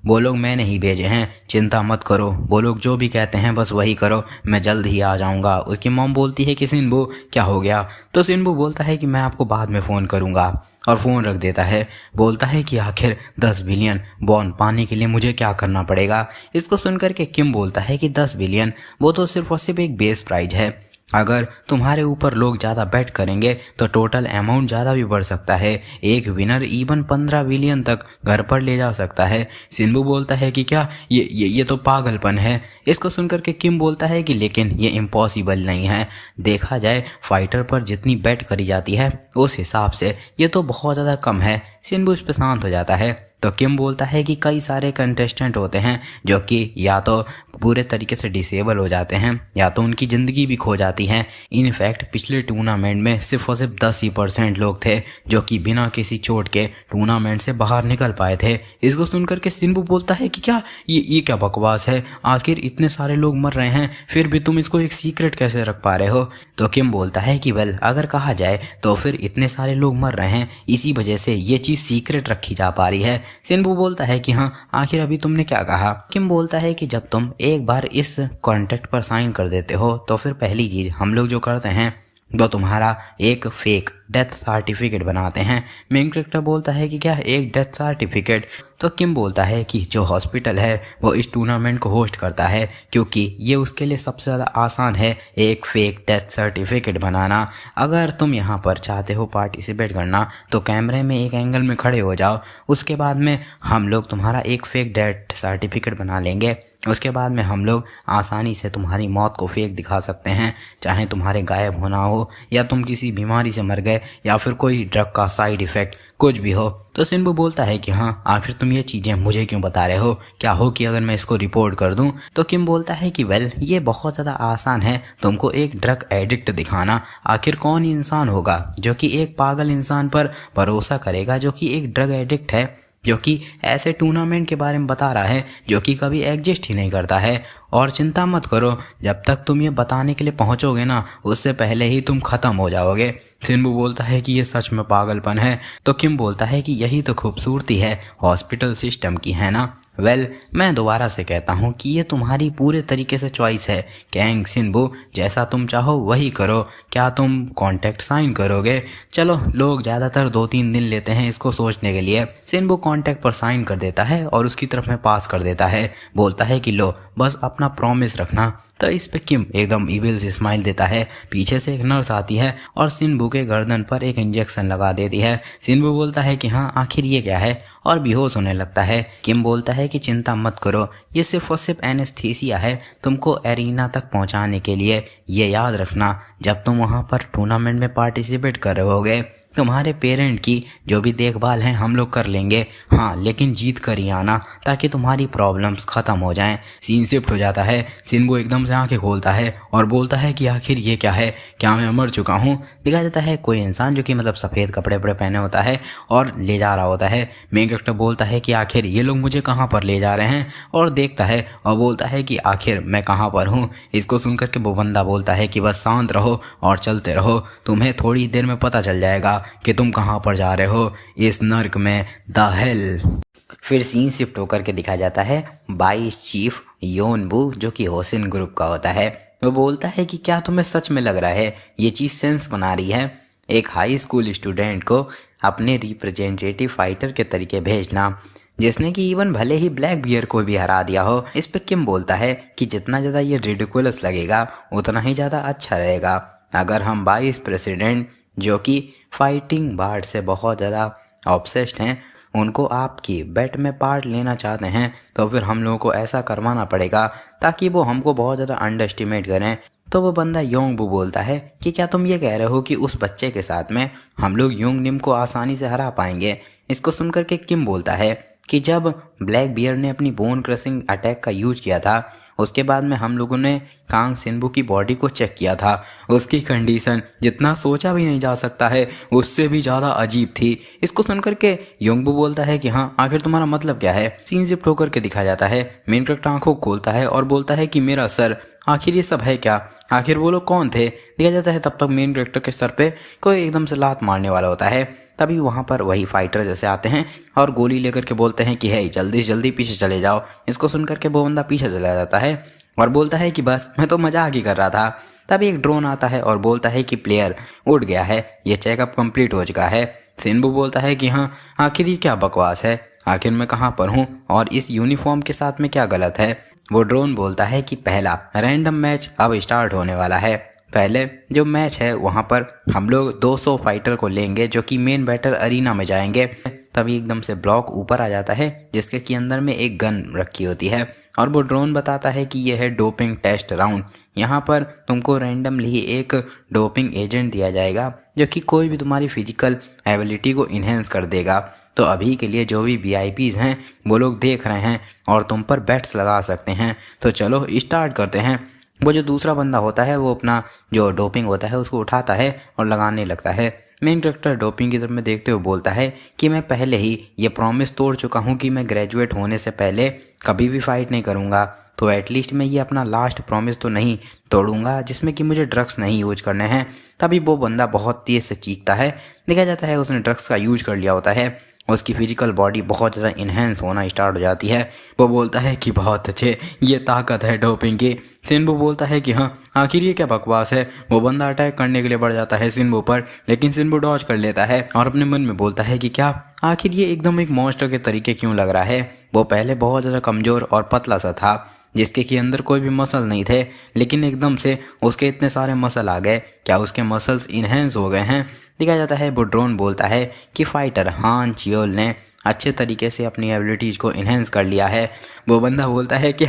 वो लोग मैंने ही भेजे हैं, चिंता मत करो, वो लोग जो भी कहते हैं बस वही करो, मैं जल्द ही आ जाऊंगा। उसकी मॉम बोलती है कि सिन्बू क्या हो गया। तो सिन्बू बोलता है कि मैं आपको बाद में फ़ोन करूंगा, और फ़ोन रख देता है। बोलता है कि आखिर 10 बिलियन बॉन्ड पाने के लिए मुझे क्या करना पड़ेगा। इसको सुनकर के किम बोलता है कि 10 बिलियन वो तो सिर्फ और सिर्फ एक बेस प्राइज है, अगर तुम्हारे ऊपर लोग ज़्यादा बेट करेंगे तो टोटल अमाउंट ज़्यादा भी बढ़ सकता है। एक विनर इवन 15 बिलियन तक घर पर ले जा सकता है। सिन्बू बोलता है कि क्या ये तो पागलपन है। इसको सुनकर के किम बोलता है कि लेकिन ये इम्पॉसिबल नहीं है, देखा जाए फाइटर पर जितनी बेट करी जाती है उस हिसाब से ये तो बहुत ज़्यादा कम है। सिन्बू इस पर शांत हो जाता है। तो किम बोलता है कि कई सारे कंटेस्टेंट होते हैं जो कि या तो पूरे तरीके से डिसेबल हो जाते हैं या तो उनकी ज़िंदगी भी खो जाती है। इनफैक्ट पिछले टूर्नामेंट में सिर्फ और सिर्फ 10% लोग थे जो कि बिना किसी चोट के टूर्नामेंट से बाहर निकल पाए थे। इसको सुनकर के सिन्बू बोलता है कि क्या ये क्या बकवास है, आखिर इतने सारे लोग मर रहे हैं फिर भी तुम इसको एक सीक्रेट कैसे रख पा रहे हो। तो किम बोलता है कि वेल अगर कहा जाए तो फिर इतने सारे लोग मर रहे हैं इसी वजह से ये चीज़ सीक्रेट रखी जा पा रही है। सिन्बू बोलता है कि हाँ आखिर अभी तुमने क्या कहा। किम बोलता है कि जब तुम एक बार इस कॉन्ट्रैक्ट पर साइन कर देते हो तो फिर पहली चीज़ हम लोग जो करते हैं वो तुम्हारा एक फेक डेथ सर्टिफिकेट बनाते हैं। मेन कैरेक्टर बोलता है कि क्या एक डेथ सर्टिफिकेट। तो किम बोलता है कि जो हॉस्पिटल है वो इस टूर्नामेंट को होस्ट करता है क्योंकि ये उसके लिए सबसे ज़्यादा आसान है एक फेक डेथ सर्टिफिकेट बनाना। अगर तुम यहाँ पर चाहते हो पार्टिसिपेट करना तो कैमरे में एक एंगल में खड़े हो जाओ, उसके बाद में हम लोग तुम्हारा एक फेक डेथ सर्टिफिकेट बना लेंगे। उसके बाद में हम लोग आसानी से तुम्हारी मौत को फेक दिखा सकते हैं, चाहे तुम्हारे गायब होना हो या तुम किसी बीमारी से मर गए या फिर कोई ड्रग का साइड इफ़ेक्ट कुछ भी हो। तो सिन्बू बोलता है कि हाँ आखिर तुम ये चीज़ें मुझे क्यों बता रहे हो, क्या हो कि अगर मैं इसको रिपोर्ट कर दूं। तो किम बोलता है कि वेल ये बहुत ज़्यादा आसान है तुमको एक ड्रग एडिक्ट दिखाना। आखिर कौन इंसान होगा जो कि एक पागल इंसान पर भरोसा करेगा जो कि एक ड्रग एडिक्ट है, जो कि ऐसे टूर्नामेंट के बारे में बता रहा है जो कि कभी एग्जिस्ट ही नहीं करता है। और चिंता मत करो, जब तक तुम ये बताने के लिए पहुंचोगे ना उससे पहले ही तुम ख़त्म हो जाओगे। सिन्बू बोलता है कि ये सच में पागलपन है। तो किम बोलता है कि यही तो खूबसूरती है हॉस्पिटल सिस्टम की, है ना। वेल मैं दोबारा से कहता हूँ कि ये तुम्हारी पूरे तरीके से चॉइस है कैंग सिन्बू, जैसा तुम चाहो वही करो। क्या तुम कॉन्ट्रैक्ट साइन करोगे। चलो लोग ज़्यादातर 2-3 दिन लेते हैं इसको सोचने के लिए। सिन्बू कॉन्ट्रैक्ट पर साइन कर देता है और उसकी तरफ में पास कर देता है। बोलता है कि लो बस अपना प्रॉमिस रखना। तो इस पे किम एकदम इविल से स्माइल देता है। पीछे से एक नर्स आती है और सिन्बू के गर्दन पर एक इंजेक्शन लगा देती है। सिन्बू बोलता है कि हाँ आखिर ये क्या है और बेहोश होने लगता है। किम बोलता है कि चिंता मत करो, ये सिर्फ और सिर्फ एनेस्थीसिया है तुमको एरिना तक पहुंचाने के लिए। ये याद रखना जब तुम वहां पर टूर्नामेंट में पार्टिसिपेट कर रहे होगे तुम्हारे पेरेंट की जो भी देखभाल है हम लोग कर लेंगे, हाँ लेकिन जीत कर ही आना ताकि तुम्हारी प्रॉब्लम्स ख़त्म हो जाएं। सीन शिफ्ट हो जाता है। सिन्बू एकदम से आंखें खोलता है और बोलता है कि आखिर ये क्या है, क्या मैं मर चुका हूँ। दिखाया जाता है कोई इंसान जो कि मतलब सफ़ेद कपड़े वपड़े पहने होता है और ले जा रहा होता है। मेन कैरेक्टर बोलता है कि आखिर ये लोग मुझे कहाँ पर ले जा रहे हैं, और देखता है और बोलता है कि आखिर मैं कहाँ पर हूँ। इसको सुनकर के वो बंदा बोलता है कि बस शांत रहो और चलते रहो, तुम्हें थोड़ी देर में पता चल जाएगा कि तुम कहाँ पर जा रहे हो, इस नर्क में, द हेल। फिर सीन शिफ्ट होकर के दिखाया जाता है वाइस चीफ योनबू जो कि होसिन ग्रुप का होता है। वो बोलता है कि क्या तुम्हें सच में लग रहा है ये चीज़ सेंस बना रही है एक हाई स्कूल स्टूडेंट को अपने रिप्रेजेंटेटिव फाइटर के तरीके भेजना जिसने कि इवन भले ही ब्लैक बियर को भी हरा दिया हो। इस पे किम बोलता है कि जितना ज़्यादा ये रिडिकुलस लगेगा उतना ही ज़्यादा अच्छा रहेगा। अगर हम वाइस प्रेसिडेंट जो कि फाइटिंग बार्ड से बहुत ज़्यादा ऑब्सेस्ड हैं उनको आपकी बेट में पार्ट लेना चाहते हैं तो फिर हम लोगों को ऐसा करवाना पड़ेगा ताकि वो हमको बहुत ज़्यादा अंडर एस्टिमेट करें। तो वो बंदा योंगबू बोलता है कि क्या तुम ये कह रहे हो कि उस बच्चे के साथ में हम लोग योंगनिम को आसानी से हरा पाएंगे। इसको सुनकर के किम बोलता है कि जब ब्लैक बियर ने अपनी बोन क्रशिंग अटैक का यूज किया था उसके बाद में हम लोगों ने कांग सिन्बू की बॉडी को चेक किया था। उसकी कंडीशन जितना सोचा भी नहीं जा सकता है उससे भी ज़्यादा अजीब थी। इसको सुनकर के योंगबू बोलता है कि हाँ आखिर तुम्हारा मतलब क्या है। सीन शिफ्ट होकर के दिखाया जाता है। मेन कैरेक्टर आंखों खोलता है और बोलता है कि मेरा सर, आखिर ये सब है क्या, आखिर वो लोग कौन थे। दिखाया जाता है तब तक मेन कैरेक्टर के सर पे कोई एकदम से लात मारने वाला होता है। तभी वहाँ पर वही फाइटर जैसे आते हैं और गोली लेकर के बोलते हैं कि है जल्दी से जल्दी पीछे चले जाओ। इसको सुनकर के वो बंदा पीछे चला जाता है और बोलता है कि बस मैं तो मजाक ही कर रहा था। तभी एक ड्रोन आता है और बोलता है कि प्लेयर उड़ गया है, ये चेकअप कंप्लीट हो चुका है। सिन्बू बोलता है कि हाँ आखिर ये क्या बकवास है, आखिर मैं कहाँ पर हूँ और इस यूनिफॉर्म के साथ में क्या गलत है। वो ड्रोन बोलता है कि पहला रैंडम मैच अब स्टार्ट होने वाला है। पहले जो मैच है वहाँ पर हम लोग 200 फाइटर को लेंगे जो कि मेन बैटल अरीना में जाएंगे। तभी एकदम से ब्लॉक ऊपर आ जाता है जिसके कि अंदर में एक गन रखी होती है और वो ड्रोन बताता है कि यह है डोपिंग टेस्ट राउंड। यहाँ पर तुमको रैंडमली एक डोपिंग एजेंट दिया जाएगा जो कि कोई भी तुम्हारी फिजिकल एबिलिटी को इन्हेंस कर देगा। तो अभी के लिए जो भी VIPs हैं वो लोग देख रहे हैं और तुम पर बेट्स लगा सकते हैं। तो चलो स्टार्ट करते हैं। वो जो दूसरा बंदा होता है वो अपना जो डोपिंग होता है उसको उठाता है और लगाने लगता है। मेन कैरेक्टर डोपिंग की तरफ में देखते हुए बोलता है कि मैं पहले ही ये प्रॉमिस तोड़ चुका हूँ कि मैं ग्रेजुएट होने से पहले कभी भी फाइट नहीं करूँगा। तो एटलीस्ट मैं ये अपना लास्ट प्रॉमिस तो नहीं तोड़ूंगा जिसमें कि मुझे ड्रग्स नहीं यूज करने हैं। तभी वो बंदा बहुत तेज से चीखता है। देखा जाता है उसने ड्रग्स का यूज कर लिया होता है। उसकी फिजिकल बॉडी बहुत ज़्यादा इन्हेंस होना स्टार्ट हो जाती है। वो बोलता है कि बहुत अच्छे, ये ताकत है डोपिंग की। सिन्बू बोलता है कि हाँ आखिर ये क्या बकवास है। वो बंदा अटैक करने के लिए बढ़ जाता है सिन्बू पर, लेकिन सिन्बू डॉज कर लेता है और अपने मन में बोलता है कि क्या आखिर ये एकदम एक मॉन्स्टर के तरीके क्यों लग रहा है। वो पहले बहुत ज़्यादा कमज़ोर और पतला सा था जिसके कि अंदर कोई भी मसल नहीं थे, लेकिन एकदम से उसके इतने सारे मसल आ गए। क्या उसके मसल्स इन्हेंस हो गए हैं। दिखाया जाता है वो ड्रोन बोलता है कि फाइटर हान चियोल ने अच्छे तरीके से अपनी एबिलिटीज़ को इन्हेंस कर लिया है। वो बंदा बोलता है कि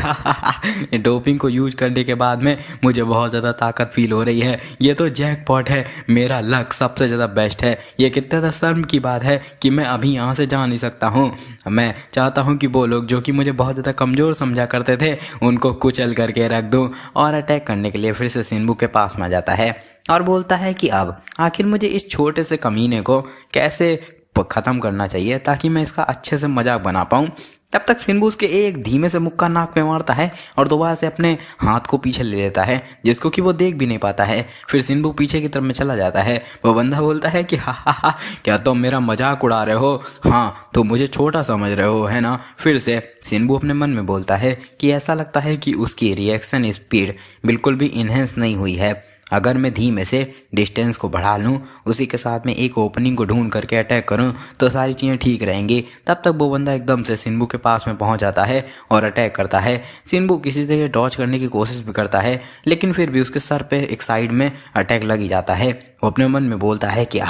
डोपिंग को यूज करने के बाद में मुझे बहुत ज़्यादा ताकत फील हो रही है। ये तो जैकपॉट है, मेरा लक सबसे ज़्यादा बेस्ट है। ये कितने ज़्यादा शर्म की बात है कि मैं अभी यहाँ से जा नहीं सकता हूँ। मैं चाहता हूँ कि वो लोग जो कि मुझे बहुत ज़्यादा कमज़ोर समझा करते थे उनको कुचल करके रख दूँ। और अटैक करने के लिए फिर से सिन्बू के पास में आ जाता है और बोलता है कि अब आखिर मुझे इस छोटे से कमीने को कैसे ख़त्म करना चाहिए ताकि मैं इसका अच्छे से मजाक बना पाऊँ। तब तक सिन्बू उसके एक धीमे से मुक्का नाक पे मारता है और दोबारा से अपने हाथ को पीछे ले लेता है जिसको कि वो देख भी नहीं पाता है। फिर सिन्बू पीछे की तरफ में चला जाता है। वो बंदा बोलता है कि हा क्या तुम मेरा मजाक उड़ा रहे हो, हाँ तो मुझे छोटा समझ रहे हो है ना। फिर से सिन्बू अपने मन में बोलता है कि ऐसा लगता है कि उसकी रिएक्शन स्पीड बिल्कुल भी इन्हेंस नहीं हुई है। अगर मैं धीमे से डिस्टेंस को बढ़ा लूँ, उसी के साथ में एक ओपनिंग को ढूंढ करके अटैक करूँ तो सारी चीज़ें ठीक रहेंगी। तब तक वो बंदा एकदम से सिन्बू के पास में पहुंच जाता है और अटैक करता है। सिन्बू किसी तरह डॉज करने की कोशिश भी करता है लेकिन फिर भी उसके सर पे एक साइड में अटैक लग ही जाता है। वो अपने मन में बोलता है कि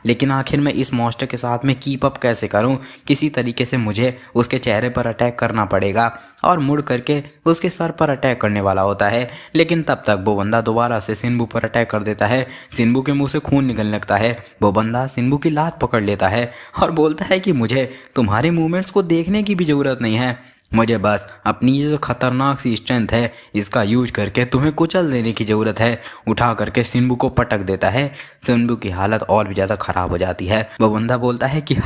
लेकिन आखिर मैं इस मॉन्स्टर के साथ में कीप अप कैसे करूं। किसी तरीके से मुझे उसके चेहरे पर अटैक करना पड़ेगा और मुड़ करके उसके सर पर अटैक करने वाला होता है। लेकिन तब तक वो बंदा दोबारा से सिन्बू पर अटैक कर देता है। सिन्बू के मुंह से खून निकलने लगता है। वो बंदा सिन्बू की लात पकड़ लेता है और बोलता है कि मुझे तुम्हारे मूवमेंट्स को देखने की भी ज़रूरत नहीं है, मुझे बस अपनी ये जो खतरनाक सी स्ट्रेंथ है इसका यूज करके तुम्हें कुचल देने की ज़रूरत है। उठा करके सिन्बू को पटक देता है। सिन्बू की हालत और भी ज़्यादा ख़राब हो जाती है। वो बंदा बोलता है कि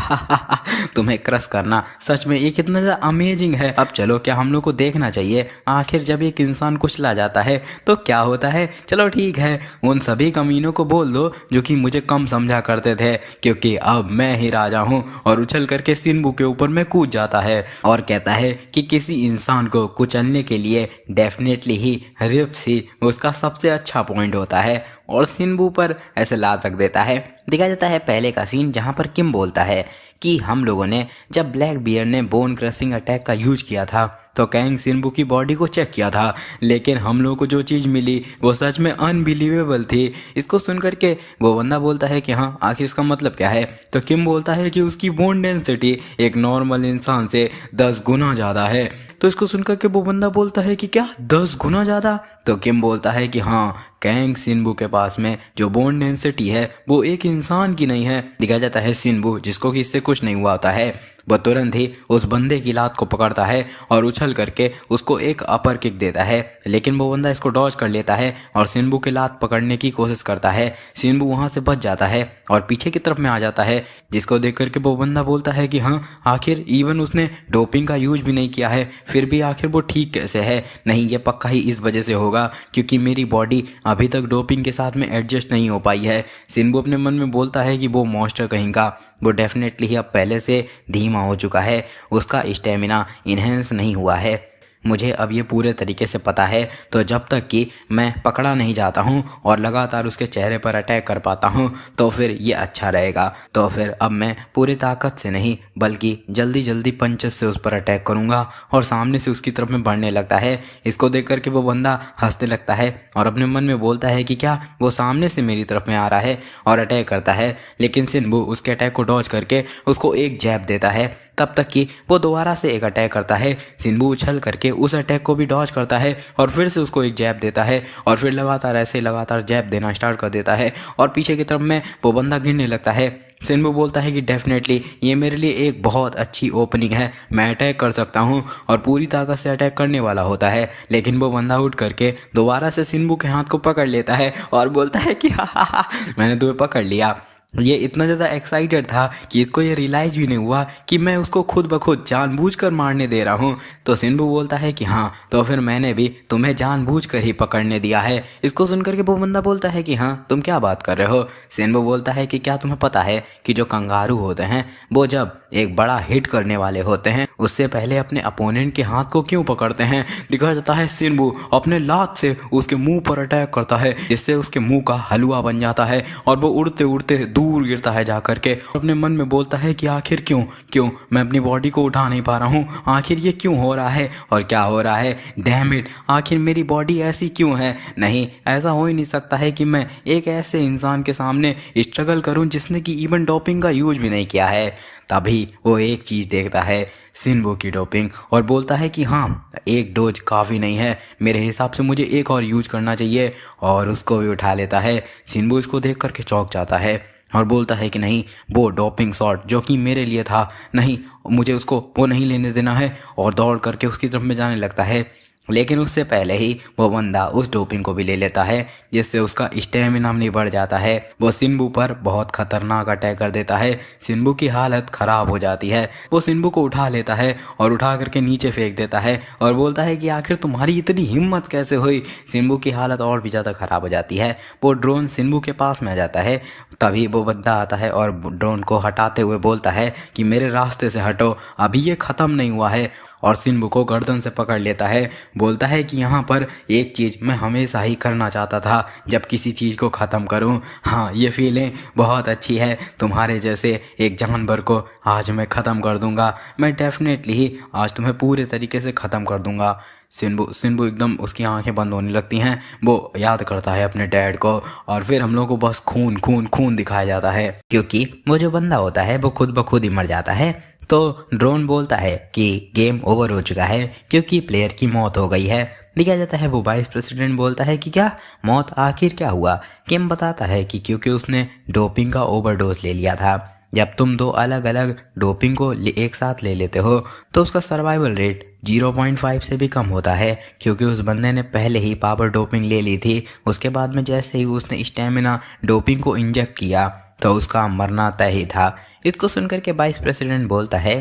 तुम्हें क्रश करना सच में ये कितना ज़्यादा अमेजिंग है। अब चलो क्या हम लोग को देखना चाहिए आखिर जब एक इंसान कुचला जाता है तो क्या होता है। चलो ठीक है, उन सभी कमीनों को बोल दो जो कि मुझे कम समझा करते थे, क्योंकि अब मैं ही राजा हूँ। और उछल करके सिन्बू के ऊपर में कूद जाता है और कहता है कि किसी इंसान को कुचलने के लिए डेफिनेटली ही रिप्स ही उसका सबसे अच्छा पॉइंट होता है। और सिन्बू पर ऐसे लात रख देता है। दिखाया जाता है पहले का सीन जहाँ पर किम बोलता है कि हम लोगों ने जब ब्लैक बियर ने बोन क्रशिंग अटैक का यूज किया था तो कैंग सिन्बू की बॉडी को चेक किया था, लेकिन हम लोगों को जो चीज़ मिली वो सच में अनबिलीवेबल थी। इसको सुन करके वो बंदा बोलता है कि हाँ आखिर इसका मतलब क्या है। तो किम बोलता है कि उसकी बोन डेंसिटी एक नॉर्मल इंसान से 10 गुना ज़्यादा है। तो इसको सुन करके वो बंदा बोलता है कि क्या 10 गुना ज़्यादा। तो किम बोलता है कि हाँ कैंग सिन्बू के पास में जो बोन डेंसिटी है वो एक इंसान की नहीं है। दिखाया जाता है सिन्बू जिसको कि इससे कुछ नहीं हुआ होता है वह तुरंत ही उस बंदे की लात को पकड़ता है और उछल करके उसको एक अपर किक देता है, लेकिन वो बंदा इसको डॉज कर लेता है और सिन्बू की लात पकड़ने की कोशिश करता है। सिन्बू वहां से बच जाता है और पीछे की तरफ में आ जाता है, जिसको देख करके वो बंदा बोलता है कि हाँ आखिर इवन उसने डोपिंग का यूज भी नहीं किया है फिर भी आखिर वो ठीक कैसे है। नहीं ये पक्का ही इस वजह से होगा क्योंकि मेरी बॉडी अभी तक डोपिंग के साथ में एडजस्ट नहीं हो पाई है। सिन्बू अपने मन में बोलता है कि वो मॉन्स्टर कहेगा, वो डेफिनेटली ही अब पहले से धीमा हो चुका है, उसका स्टेमिना इन्हेंस नहीं हुआ है। मुझे अब ये पूरे तरीके से पता है, तो जब तक कि मैं पकड़ा नहीं जाता हूँ और लगातार उसके चेहरे पर अटैक कर पाता हूँ तो फिर ये अच्छा रहेगा। तो फिर अब मैं पूरी ताकत से नहीं बल्कि जल्दी जल्दी पंचेस से उस पर अटैक करूँगा और सामने से उसकी तरफ में बढ़ने लगता है। इसको देख करके वो बंदा हंसने लगता है और अपने मन में बोलता है कि क्या वो सामने से मेरी तरफ में आ रहा है और अटैक करता है, लेकिन सिन्बू उसके अटैक को डॉज करके उसको एक जैब देता है। तब तक कि वो दोबारा से एक अटैक करता है। सिन्बू उछल करके उस अटैक को भी डॉज करता है और फिर से उसको एक जैब देता है और फिर लगातार जैब देना स्टार्ट कर देता है और पीछे की तरफ में वो बंदा गिरने लगता है। सिन्बू बोलता है कि डेफिनेटली ये मेरे लिए एक बहुत अच्छी ओपनिंग है, मैं अटैक कर सकता हूँ और पूरी ताकत से अटैक करने वाला होता है, लेकिन वो बंदा उठ करके दोबारा से सिन्बू के हाथ को पकड़ लेता है और बोलता है कि हा मैंने तुम्हें पकड़ लिया। ये इतना ज़्यादा एक्साइटेड था कि इसको ये रियलाइज़ भी नहीं हुआ कि मैं उसको खुद ब खुद जानबूझकर मारने दे रहा हूँ। तो सिन्बू बोलता है कि हाँ तो फिर मैंने भी तुम्हें जानबूझकर ही पकड़ने दिया है। इसको सुनकर के वो बंदा बोलता है कि हाँ तुम क्या बात कर रहे हो। सिन्बू बोलता है कि क्या तुम्हें पता है कि जो कंगारू होते हैं वो जब एक बड़ा हिट करने वाले होते हैं उससे पहले अपने अपोनेंट के हाथ को क्यों पकड़ते हैं। दिखाया जाता है सिन्बू अपने लात से उसके मुंह पर अटैक करता है जिससे उसके मुंह का हलवा बन जाता है और वो उड़ते उड़ते दूर गिरता है जा करके। अपने मन में बोलता है कि आखिर क्यों मैं अपनी बॉडी को उठा नहीं पा रहा हूँ, आखिर ये क्यों हो रहा है और क्या हो रहा है, डैम इट आखिर मेरी बॉडी ऐसी क्यों है। नहीं ऐसा हो ही नहीं सकता है कि मैं एक ऐसे इंसान के सामने स्ट्रगल करूं जिसने कि इवन डोपिंग का यूज भी नहीं किया है। तभी वो एक चीज़ देखता है सिन्बू की डोपिंग और बोलता है कि हाँ एक डोज काफ़ी नहीं है, मेरे हिसाब से मुझे एक और यूज करना चाहिए और उसको भी उठा लेता है। सिन्बू इसको देख करके चौंक जाता है और बोलता है कि नहीं वो डोपिंग शॉट जो कि मेरे लिए था, नहीं मुझे उसको वो नहीं लेने देना है और दौड़ करके उसकी तरफ में जाने लगता है। लेकिन उससे पहले ही वो बंदा उस डोपिंग को भी ले लेता है जिससे उसका स्टेमिना भी बढ़ जाता है। वो सिन्बू पर बहुत खतरनाक अटैक कर देता है। सिन्बू की हालत ख़राब हो जाती है। वो सिन्बू को उठा लेता है और उठा करके नीचे फेंक देता है और बोलता है कि आखिर तुम्हारी इतनी हिम्मत कैसे हुई। सिन्बू की हालत और भी ज़्यादा ख़राब हो जाती है। वो ड्रोन सिन्बू के पास में आ जाता है। तभी वो बंदा आता है और ड्रोन को हटाते हुए बोलता है कि मेरे रास्ते से हटो, अभी ये ख़त्म नहीं हुआ है और सिन्बू को गर्दन से पकड़ लेता है। बोलता है कि यहाँ पर एक चीज़ मैं हमेशा ही करना चाहता था जब किसी चीज़ को ख़त्म करूँ। हाँ ये फीलिंग बहुत अच्छी है, तुम्हारे जैसे एक जानवर को आज मैं ख़त्म कर दूँगा, मैं डेफिनेटली ही आज तुम्हें पूरे तरीके से ख़त्म कर दूँगा। सिन्बू एकदम उसकी आंखें बंद होने लगती हैं। वो याद करता है अपने डैड को और फिर हम लोग को बस खून खून खून दिखाया जाता है क्योंकि वो जो बंदा होता है वो खुद ब खुद ही मर जाता है। तो ड्रोन बोलता है कि गेम ओवर हो चुका है क्योंकि प्लेयर की मौत हो गई है। दिखाया जाता है वो वाइस प्रेसिडेंट बोलता है कि क्या मौत, आखिर क्या हुआ। किम बताता है कि क्योंकि उसने डोपिंग का ओवरडोज ले लिया था। जब तुम दो अलग अलग डोपिंग को एक साथ ले लेते हो तो उसका सर्वाइवल रेट 0.5 से भी कम होता है क्योंकि उस बंदे ने पहले ही पावर डोपिंग ले ली थी। उसके बाद में जैसे ही उसने स्टेमिना डोपिंग को इंजेक्ट किया तो उसका मरना तय ही था। इसको सुनकर के वाइस प्रेसिडेंट बोलता है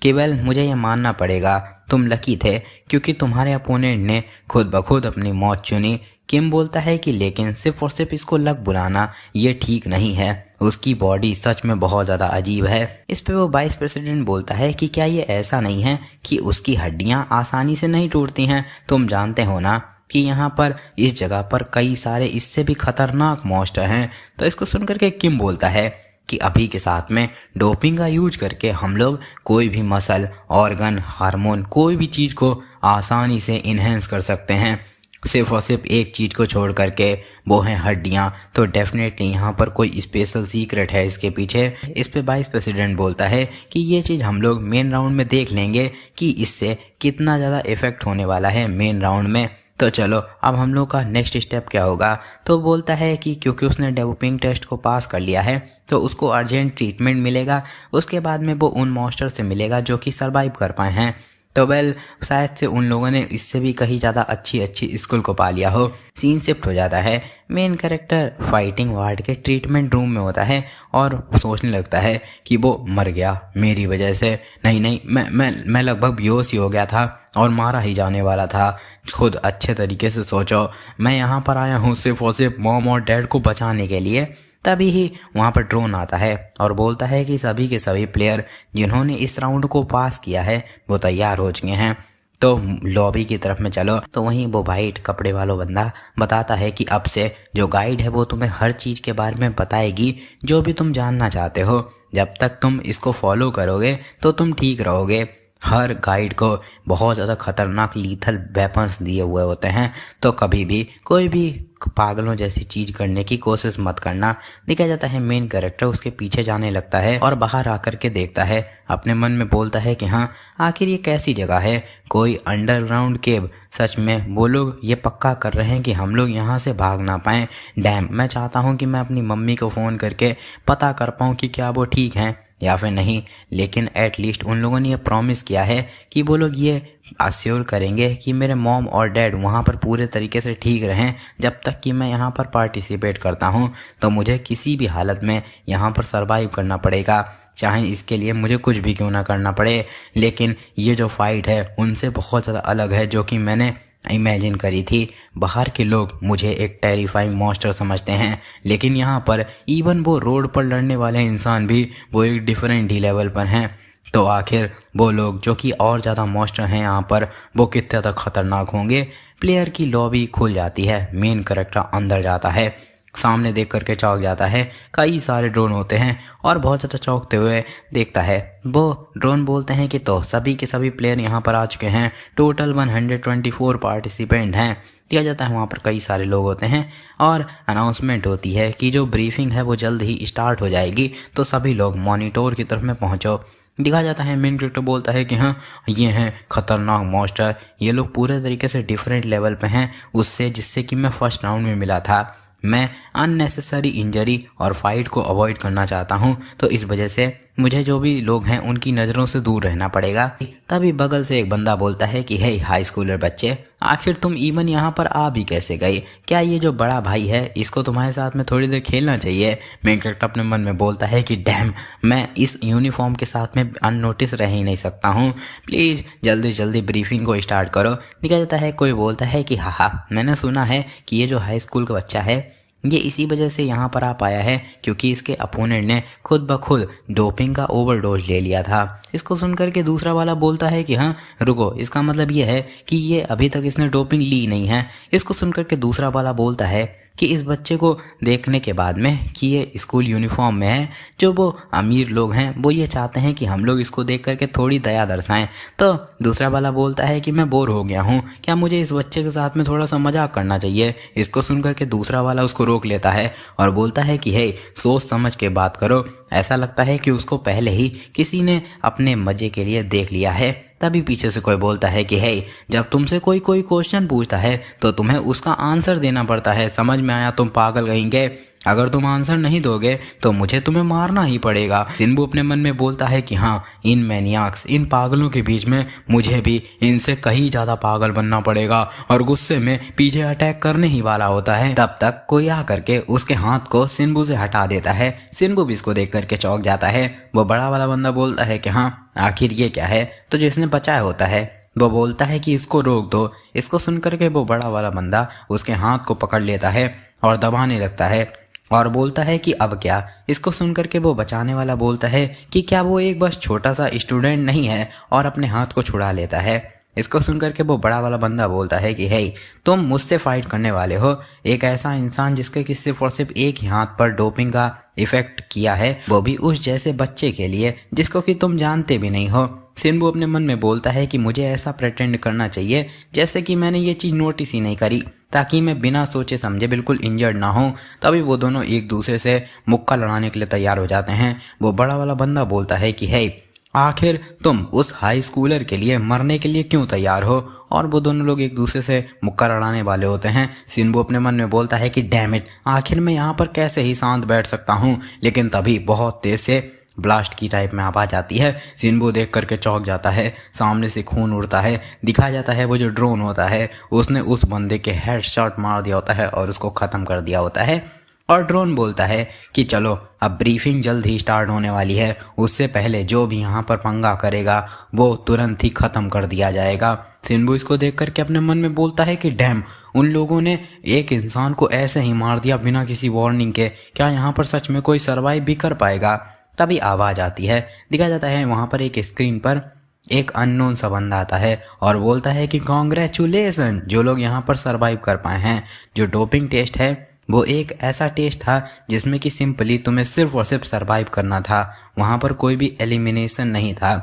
कि वेल मुझे ये मानना पड़ेगा तुम लकी थे क्योंकि तुम्हारे अपोनेंट ने खुद ब खुद अपनी मौत चुनी। किम बोलता है कि लेकिन सिर्फ और सिर्फ इसको लक बुलाना ये ठीक नहीं है, उसकी बॉडी सच में बहुत ज़्यादा अजीब है। इस पे वो वाइस प्रेसिडेंट बोलता है कि क्या ये ऐसा नहीं है कि उसकी हड्डियां आसानी से नहीं टूटती हैं, तुम जानते हो ना कि यहाँ पर इस जगह पर कई सारे इससे भी खतरनाक मॉन्स्टर हैं। तो इसको सुनकर के किम बोलता है कि अभी के साथ में डोपिंग का यूज करके हम लोग कोई भी मसल, ऑर्गन, हार्मोन, कोई भी चीज़ को आसानी से इन्हेंस कर सकते हैं, सिर्फ और सिर्फ एक चीज़ को छोड़ करके, वो हैं हड्डियाँ। तो डेफिनेटली यहाँ पर कोई स्पेशल सीक्रेट है इसके पीछे। इस पे वाइस प्रेसिडेंट बोलता है कि ये चीज़ हम लोग मेन राउंड में देख लेंगे कि इससे कितना ज़्यादा इफेक्ट होने वाला है मेन राउंड में। तो चलो अब हम लोग का नेक्स्ट स्टेप क्या होगा। तो बोलता है कि क्योंकि उसने डोपिंग टेस्ट को पास कर लिया है तो उसको अर्जेंट ट्रीटमेंट मिलेगा, उसके बाद में वो उन मॉन्स्टर से मिलेगा जो कि सरवाइव कर पाए हैं। तो वेल शायद से उन लोगों ने इससे भी कहीं ज़्यादा अच्छी स्कूल को पा लिया हो। सीन शिफ्ट हो जाता है, मेन कैरेक्टर फाइटिंग वार्ड के ट्रीटमेंट रूम में होता है और सोचने लगता है कि वो मर गया मेरी वजह से। नहीं, मैं लगभग बेहोश ही हो गया था और मारा ही जाने वाला था। खुद अच्छे तरीके से सोचो, मैं यहाँ पर आया हूँ सिर्फ और सिर्फ मॉम और डैड को बचाने के लिए। तभी ही वहाँ पर ड्रोन आता है और बोलता है कि सभी के सभी प्लेयर जिन्होंने इस राउंड को पास किया है वो तैयार हो चुके हैं, तो लॉबी की तरफ में चलो। तो वहीं वो वाइट कपड़े वाला बंदा बताता है कि अब से जो गाइड है वो तुम्हें हर चीज़ के बारे में बताएगी जो भी तुम जानना चाहते हो। जब तक तुम इसको फॉलो करोगे तो तुम ठीक रहोगे। हर गाइड को बहुत ज़्यादा खतरनाक लीथल वेपन्स दिए हुए होते हैं, तो कभी भी कोई भी पागलों जैसी चीज़ करने की कोशिश मत करना। देखा जाता है मेन कैरेक्टर उसके पीछे जाने लगता है और बाहर आकर के देखता है, अपने मन में बोलता है कि हाँ आखिर ये कैसी जगह है, कोई अंडरग्राउंड केव। सच में वो लोग ये पक्का कर रहे हैं कि हम लोग यहाँ से भाग ना पाएँ। डैम, मैं चाहता हूँ कि मैं अपनी मम्मी को फ़ोन करके पता कर पाऊँ कि क्या वो ठीक हैं या फिर नहीं। लेकिन एटलीस्ट उन लोगों ने ये प्रॉमिस किया है कि वो लोग ये अश्योर करेंगे कि मेरे मॉम और डैड वहाँ पर पूरे तरीके से ठीक रहें जब तक कि मैं यहाँ पर पार्टिसिपेट करता हूँ। तो मुझे किसी भी हालत में यहाँ पर सरवाइव करना पड़ेगा, चाहे इसके लिए मुझे कुछ भी क्यों ना करना पड़े। लेकिन ये जो फाइट है उनसे बहुत ज़्यादा अलग है जो कि मैंने इमेजिन करी थी। बाहर के लोग मुझे एक टेरिफाइंग मॉन्स्टर समझते हैं, लेकिन यहाँ पर इवन वो रोड पर लड़ने वाले इंसान भी वो एक डिफरेंट ही लेवल पर हैं। तो आखिर वो लोग जो कि और ज़्यादा मॉन्स्टर हैं यहाँ पर, वो कितने ज़्यादा खतरनाक होंगे। प्लेयर की लॉबी खुल जाती है, मेन कैरेक्टर अंदर जाता है, सामने देख करके चौंक जाता है। कई सारे ड्रोन होते हैं और बहुत ज़्यादा चौंकते हुए देखता है। वो ड्रोन बोलते हैं कि तो सभी के सभी प्लेयर यहाँ पर आ चुके हैं, टोटल 124 पार्टिसिपेंट हैं। दिया जाता है वहाँ पर कई सारे लोग होते हैं और अनाउंसमेंट होती है कि जो ब्रीफिंग है वो जल्द ही स्टार्ट हो जाएगी, तो सभी लोग मॉनिटर की तरफ में पहुँचो। दिखा जाता है मेन कैरेक्टर बोलता है कि हाँ ये हैं खतरनाक मॉन्स्टर, ये लोग पूरे तरीके से डिफरेंट लेवल पे हैं उससे जिससे कि मैं फर्स्ट राउंड में मिला था। मैं अननेसेसरी इंजरी और फाइट को अवॉइड करना चाहता हूं, तो इस वजह से मुझे जो भी लोग हैं उनकी नज़रों से दूर रहना पड़ेगा। तभी बगल से एक बंदा बोलता है कि हे हाई स्कूलर बच्चे, आखिर तुम इवन यहाँ पर आ भी कैसे गए? क्या ये जो बड़ा भाई है इसको तुम्हारे साथ में थोड़ी देर खेलना चाहिए? मेन कैरेक्टर अपने मन में बोलता है कि डैम, मैं इस यूनिफॉर्म के साथ में अननोटिस रह ही नहीं सकता हूँ, प्लीज़ जल्दी जल्दी ब्रीफिंग को स्टार्ट करो। निकल जाता है, कोई बोलता है कि हाँ मैंने सुना है कि ये जो हाई स्कूल का बच्चा है ये इसी वजह से यहाँ पर आ पाया है क्योंकि इसके अपोनेंट ने खुद ब खुद डोपिंग का ओवरडोज ले लिया था। इसको सुनकर के दूसरा वाला बोलता है कि हाँ रुको, इसका मतलब ये है कि ये अभी तक इसने डोपिंग ली नहीं है। इसको सुनकर के दूसरा वाला बोलता है कि इस बच्चे को देखने के बाद में कि ये स्कूल यूनिफॉर्म में है, जो वो अमीर लोग हैं वो ये चाहते हैं कि हम लोग इसको देख करके थोड़ी दया दर्शाएं। तो दूसरा वाला बोलता है कि मैं बोर हो गया हूँ, क्या मुझे इस बच्चे के साथ में थोड़ा सा मजाक करना चाहिए? इसको सुनकर के दूसरा वाला उसको रोक लेता है और बोलता है कि हे सोच समझ के बात करो, ऐसा लगता है कि उसको पहले ही किसी ने अपने मजे के लिए देख लिया है। तभी पीछे से कोई बोलता है कि हे जब तुमसे कोई क्वेश्चन पूछता है तो तुम्हें उसका आंसर देना पड़ता है, समझ में आया तुम पागल कहेंगे? अगर तुम आंसर नहीं दोगे तो मुझे तुम्हें मारना ही पड़ेगा। सिन्बू अपने मन में बोलता है कि हाँ इन मैनियाक्स, इन पागलों के बीच में मुझे भी इनसे कहीं ज़्यादा पागल बनना पड़ेगा, और गुस्से में पीछे अटैक करने ही वाला होता है। तब तक कोई आ करके उसके हाथ को सिन्बू से हटा देता है। सिन्बू भी इसको देख करके चौंक जाता है। वो बड़ा वाला बंदा बोलता है कि हाँ आखिर ये क्या है? तो जिसने बचाया होता है वो बोलता है कि इसको रोक दो। इसको सुनकर के वो बड़ा वाला बंदा उसके हाथ को पकड़ लेता है और दबाने लगता है और बोलता है कि अब क्या? इसको सुनकर के वो बचाने वाला बोलता है कि क्या वो एक बस छोटा सा स्टूडेंट नहीं है, और अपने हाथ को छुड़ा लेता है। इसको सुनकर के वो बड़ा वाला बंदा बोलता है कि हे, तुम मुझसे फाइट करने वाले हो, एक ऐसा इंसान जिसके कि सिर्फ और सिर्फ एक ही हाथ पर डोपिंग का इफेक्ट किया है, वो भी उस जैसे बच्चे के लिए जिसको कि तुम जानते भी नहीं हो। सिन्बू अपने मन में बोलता है कि मुझे ऐसा प्रेटेंड करना चाहिए जैसे कि मैंने ये चीज़ नोटिस ही नहीं करी, ताकि मैं बिना सोचे समझे बिल्कुल इंजर्ड ना हूँ। तभी वो दोनों एक दूसरे से मुक्का लड़ाने के लिए तैयार हो जाते हैं। वो बड़ा वाला बंदा बोलता है कि हे, आखिर तुम उस हाई स्कूलर के लिए मरने के लिए क्यों तैयार हो? और वो दोनों लोग एक दूसरे से मुक्का लड़ाने वाले होते हैं। सिन्बू अपने मन में बोलता है कि डैम इट, आखिर मैं यहाँ पर कैसे ही शांत बैठ सकता हूँ। लेकिन तभी बहुत तेज से ब्लास्ट की टाइप में आवाज आती है। सिन्बू देख करके चौंक जाता है, सामने से खून उड़ता है। दिखाया जाता है वो जो ड्रोन होता है उसने उस बंदे के हेड शॉट मार दिया होता है और उसको ख़त्म कर दिया होता है। और ड्रोन बोलता है कि चलो अब ब्रीफिंग जल्द ही स्टार्ट होने वाली है, उससे पहले जो भी यहाँ पर पंगा करेगा वो तुरंत ही ख़त्म कर दिया जाएगा। सिन्बू इसको देख करके अपने मन में बोलता है कि डैम, उन लोगों ने एक इंसान को ऐसे ही मार दिया बिना किसी वार्निंग के, क्या यहाँ पर सच में कोई सर्वाइव भी कर पाएगा? तभी आवाज़ आती है। दिखाया जाता है वहाँ पर एक स्क्रीन पर एक अननोन सा बंदा आता है और बोलता है कि कॉन्ग्रेचुलेसन, जो लोग यहाँ पर सर्वाइव कर पाए हैं। जो डोपिंग टेस्ट है वो एक ऐसा टेस्ट था जिसमें कि सिंपली तुम्हें सिर्फ और सिर्फ सर्वाइव करना था, वहाँ पर कोई भी एलिमिनेशन नहीं था।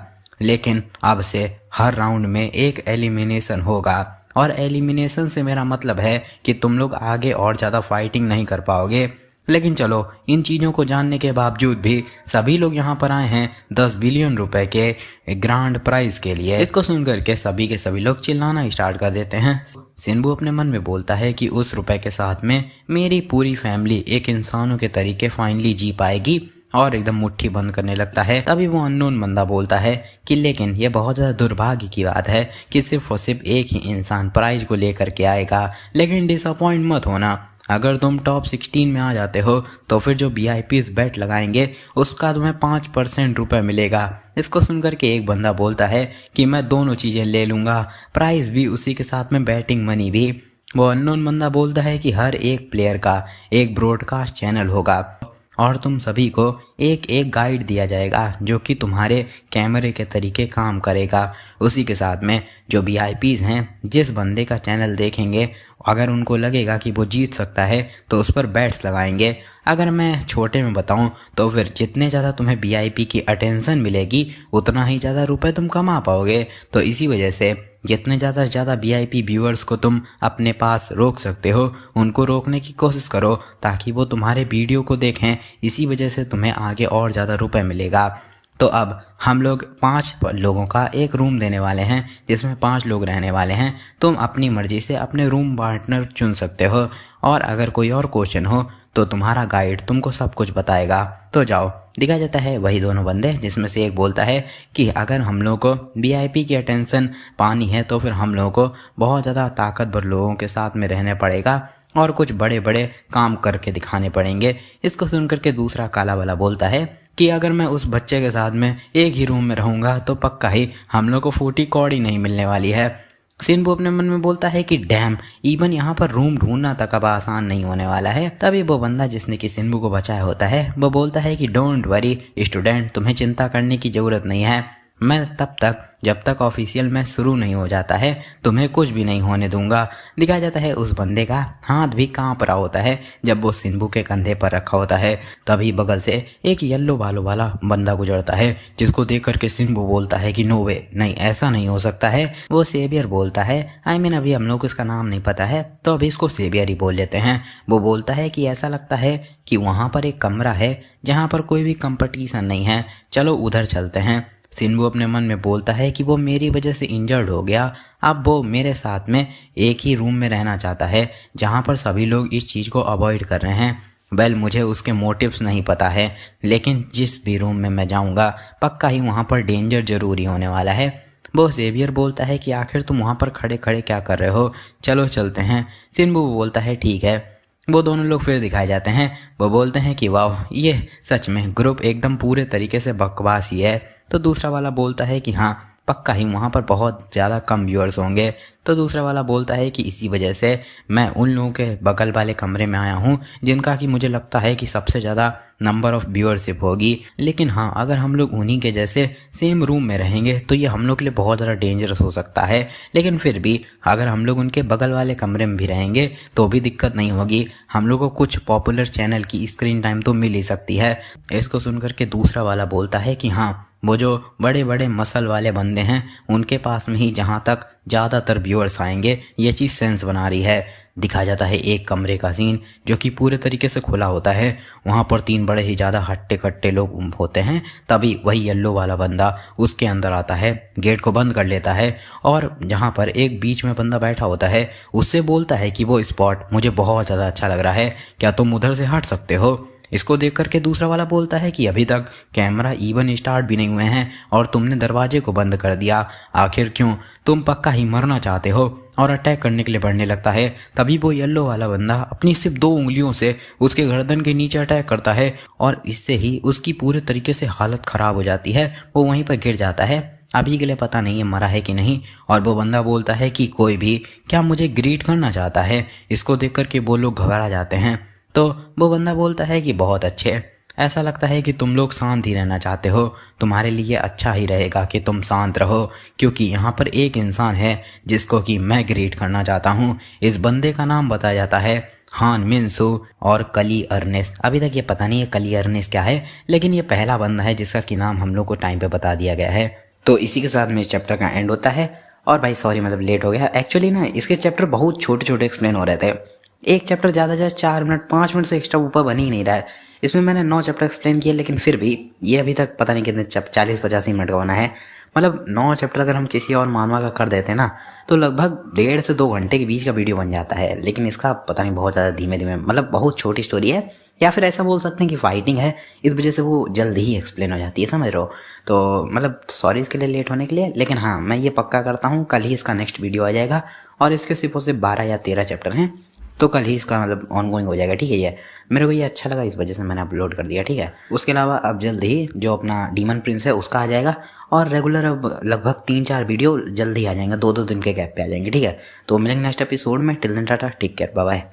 लेकिन अब से हर राउंड में एक एलिमिनेशन होगा, और एलिमिनेशन से मेरा मतलब है कि तुम लोग आगे और ज़्यादा फाइटिंग नहीं कर पाओगे। लेकिन चलो, इन चीज़ों को जानने के बावजूद भी सभी लोग यहाँ पर आए हैं 10 बिलियन रुपए के ग्रांड प्राइज के लिए। इसको सुनकर के सभी के सभी लोग चिल्लाना स्टार्ट कर देते हैं। सिन्बू अपने मन में बोलता है कि उस रुपए के साथ में मेरी पूरी फैमिली एक इंसानों के तरीके फाइनली जी पाएगी, और एकदम मुट्ठी बंद करने लगता है। तभी वो अननोन बंदा बोलता है कि लेकिन ये बहुत ज़्यादा दुर्भाग्य की बात है कि सिर्फ और सिर्फ एक ही इंसान प्राइज को लेकर के आएगा। लेकिन डिसअपॉइंट मत होना, अगर तुम टॉप 16 में आ जाते हो तो फिर जो VIPs बेट लगाएंगे उसका तुम्हें 5% रुपये मिलेगा। इसको सुनकर के एक बंदा बोलता है कि मैं दोनों चीज़ें ले लूँगा, प्राइज़ भी उसी के साथ में बैटिंग मनी भी। वो अननोन बंदा बोलता है कि हर एक प्लेयर का एक ब्रॉडकास्ट चैनल होगा और तुम सभी को एक एक गाइड दिया जाएगा जो कि तुम्हारे कैमरे के तरीके काम करेगा। उसी के साथ में जो VIPs हैं, जिस बंदे का चैनल देखेंगे, अगर उनको लगेगा कि वो जीत सकता है तो उस पर बैट्स लगाएंगे। अगर मैं छोटे में बताऊं तो फिर जितने ज़्यादा तुम्हें VIP की अटेंशन मिलेगी उतना ही ज़्यादा रुपए तुम कमा पाओगे। तो इसी वजह से जितने ज़्यादा से ज़्यादा VIP व्यूअर्स को तुम अपने पास रोक सकते हो उनको रोकने की कोशिश करो, ताकि वो तुम्हारे वीडियो को देखें। इसी वजह से तुम्हें आगे और ज़्यादा रुपए मिलेगा। तो अब हम लोग 5 लोगों का एक रूम देने वाले हैं जिसमें 5 लोग रहने वाले हैं। तुम अपनी मर्जी से अपने रूम पार्टनर चुन सकते हो, और अगर कोई और क्वेश्चन हो तो तुम्हारा गाइड तुमको सब कुछ बताएगा। तो जाओ। दिखाया जाता है वही दोनों बंदे, जिसमें से एक बोलता है कि अगर हम लोग को VIP की अटेंशन पानी है तो फिर हम लोगों को बहुत ज़्यादा ताकतवर लोगों के साथ में रहने पड़ेगा और कुछ बड़े बड़े काम करके दिखाने पड़ेंगे। इसको सुनकर के दूसरा काला वाला बोलता है कि अगर मैं उस बच्चे के साथ में एक ही रूम में रहूँगा तो पक्का ही हम लोग को 40 कौड़ी नहीं मिलने वाली है। सिन्बू अपने मन में बोलता है कि डैम, इवन यहाँ पर रूम ढूंढना तक अब आसान नहीं होने वाला है। तभी वो बंदा जिसने कि सिन्बू को बचाया होता है वो बोलता है कि डोंट वरी स्टूडेंट, तुम्हें चिंता करने की ज़रूरत नहीं है, मैं तब तक जब तक ऑफिशियल मैच शुरू नहीं हो जाता है तुम्हें कुछ भी नहीं होने दूंगा। दिखाया जाता है उस बंदे का हाथ भी कांप रहा होता है जब वो सिन्बू के कंधे पर रखा होता है। तभी बगल से एक येलो बालों वाला बंदा गुजरता है, जिसको देख करके सिन्बू बोलता है कि नो वे, नहीं ऐसा नहीं हो सकता है। वो सेवियर बोलता है, अभी हम लोग को इसका नाम नहीं पता है तो अभी इसको सेवियर ही बोल लेते हैं। वो बोलता है कि ऐसा लगता है कि वहाँ पर एक कमरा है जहाँ पर कोई भी कंपटीशन नहीं है, चलो उधर चलते हैं। सिन्बू अपने मन में बोलता है कि वो मेरी वजह से इंजर्ड हो गया, अब वो मेरे साथ में एक ही रूम में रहना चाहता है जहाँ पर सभी लोग इस चीज़ को अवॉइड कर रहे हैं। वेल, मुझे उसके मोटिव्स नहीं पता है, लेकिन जिस भी रूम में मैं जाऊँगा पक्का ही वहाँ पर डेंजर ज़रूरी होने वाला है। वो जेवियर बोलता है कि आखिर तुम वहाँ पर खड़े खड़े क्या कर रहे हो, चलो चलते हैं। सिन्बू बोलता है ठीक है। वो दोनों लोग फिर दिखाए जाते हैं। वो बोलते हैं कि वाह, ये सच में ग्रुप एकदम पूरे तरीके से बकवास ही है। तो दूसरा वाला बोलता है कि हाँ पक्का ही वहाँ पर बहुत ज़्यादा कम व्यूअर्स होंगे। तो दूसरा वाला बोलता है कि इसी वजह से मैं उन लोगों के बगल वाले कमरे में आया हूँ जिनका कि मुझे लगता है कि सबसे ज़्यादा नंबर ऑफ़ व्यूअरशिप होगी। लेकिन हाँ, अगर हम लोग उन्हीं के जैसे सेम रूम में रहेंगे तो ये हम लोग के लिए बहुत ज़्यादा डेंजरस हो सकता है। लेकिन फिर भी अगर हम लोग उनके बगल वाले कमरे में भी रहेंगे तो भी दिक्कत नहीं होगी, हम लोग को कुछ पॉपुलर चैनल की स्क्रीन टाइम तो मिल ही सकती है। इसको सुनकर के दूसरा वाला बोलता है कि हाँ, वो जो बड़े बड़े मसल वाले बंदे हैं उनके पास में ही जहाँ तक ज़्यादातर व्यूअर्स आएंगे, ये चीज़ सेंस बना रही है। दिखाया जाता है एक कमरे का सीन जो कि पूरे तरीके से खुला होता है। वहाँ पर 3 बड़े ही ज़्यादा हट्टे कट्टे लोग होते हैं। तभी वही येलो वाला बंदा उसके अंदर आता है, गेट को बंद कर लेता है और जहाँ पर एक बीच में बंदा बैठा होता है उससे बोलता है कि वो स्पॉट मुझे बहुत ज़्यादा अच्छा लग रहा है, क्या तुम उधर से हट सकते हो। इसको देख करके दूसरा वाला बोलता है कि अभी तक कैमरा इवन स्टार्ट भी नहीं हुए हैं और तुमने दरवाजे को बंद कर दिया, आखिर क्यों? तुम पक्का ही मरना चाहते हो? और अटैक करने के लिए बढ़ने लगता है। तभी वो येलो वाला बंदा अपनी सिर्फ 2 उंगलियों से उसके गर्दन के नीचे अटैक करता है और इससे ही उसकी पूरे तरीके से हालत ख़राब हो जाती है, वो वहीं पर गिर जाता है। अभी के लिए पता नहीं है मरा है कि नहीं। और वो बंदा बोलता है कि कोई भी क्या मुझे ग्रीट करना चाहता है। इसको देख कर के वो लोग घबरा जाते हैं। तो वो बंदा बोलता है कि बहुत अच्छे, ऐसा लगता है कि तुम लोग शांत ही रहना चाहते हो, तुम्हारे लिए अच्छा ही रहेगा कि तुम शांत रहो, क्योंकि यहाँ पर एक इंसान है जिसको कि मैं ग्रीट करना चाहता हूँ। इस बंदे का नाम बताया जाता है हान मिनसू और कली अर्नेस्ट। अभी तक ये पता नहीं है कली अर्नेस्ट क्या है, लेकिन ये पहला बंदा है जिसका कि नाम हम लोग को टाइम पे बता दिया गया है। तो इसी के साथ में इस चैप्टर का एंड होता है। और भाई सॉरी, मतलब लेट हो गया। एक्चुअली ना इसके चैप्टर बहुत छोटे छोटे एक्सप्लेन हो रहे थे। एक चैप्टर ज़्यादा 4 मिनट 5 मिनट से एक्स्ट्रा ऊपर बन ही नहीं रहा है। इसमें मैंने 9 चैप्टर एक्सप्लेन किए, लेकिन फिर भी ये अभी तक पता नहीं कितने 40-85 मिनट का बना है। मतलब 9 चैप्टर अगर हम किसी और मानवा का कर देते ना तो लगभग 1.5 से 2 घंटे के बीच का वीडियो बन जाता है। लेकिन इसका पता नहीं बहुत ज़्यादा धीमे धीमे, मतलब बहुत छोटी स्टोरी है, या फिर ऐसा बोल सकते हैं कि फाइटिंग है, इस वजह से वो जल्द ही एक्सप्लेन हो जाती है, समझ रहे हो। तो मतलब सॉरी इसके लिए लेट होने के लिए। लेकिन हाँ, मैं ये पक्का करता हूँ कल ही इसका नेक्स्ट वीडियो आ जाएगा और इसके सिर्फ और सिर्फ 12 या 13 चैप्टर हैं, तो कल ही इसका मतलब ऑनगोइंग हो जाएगा। ठीक है, ये मेरे को ये अच्छा लगा, इस वजह से मैंने अपलोड कर दिया। ठीक है, उसके अलावा अब जल्द ही जो अपना डीमन प्रिंस है उसका आ जाएगा और रेगुलर अब लगभग 3-4 वीडियो जल्द ही आ जाएंगे, 2-2 दिन के गैप पे आ जाएंगे। ठीक है, तो मिलेंगे नेक्स्ट एपिसोड में। Till then tata, take care, bye bye.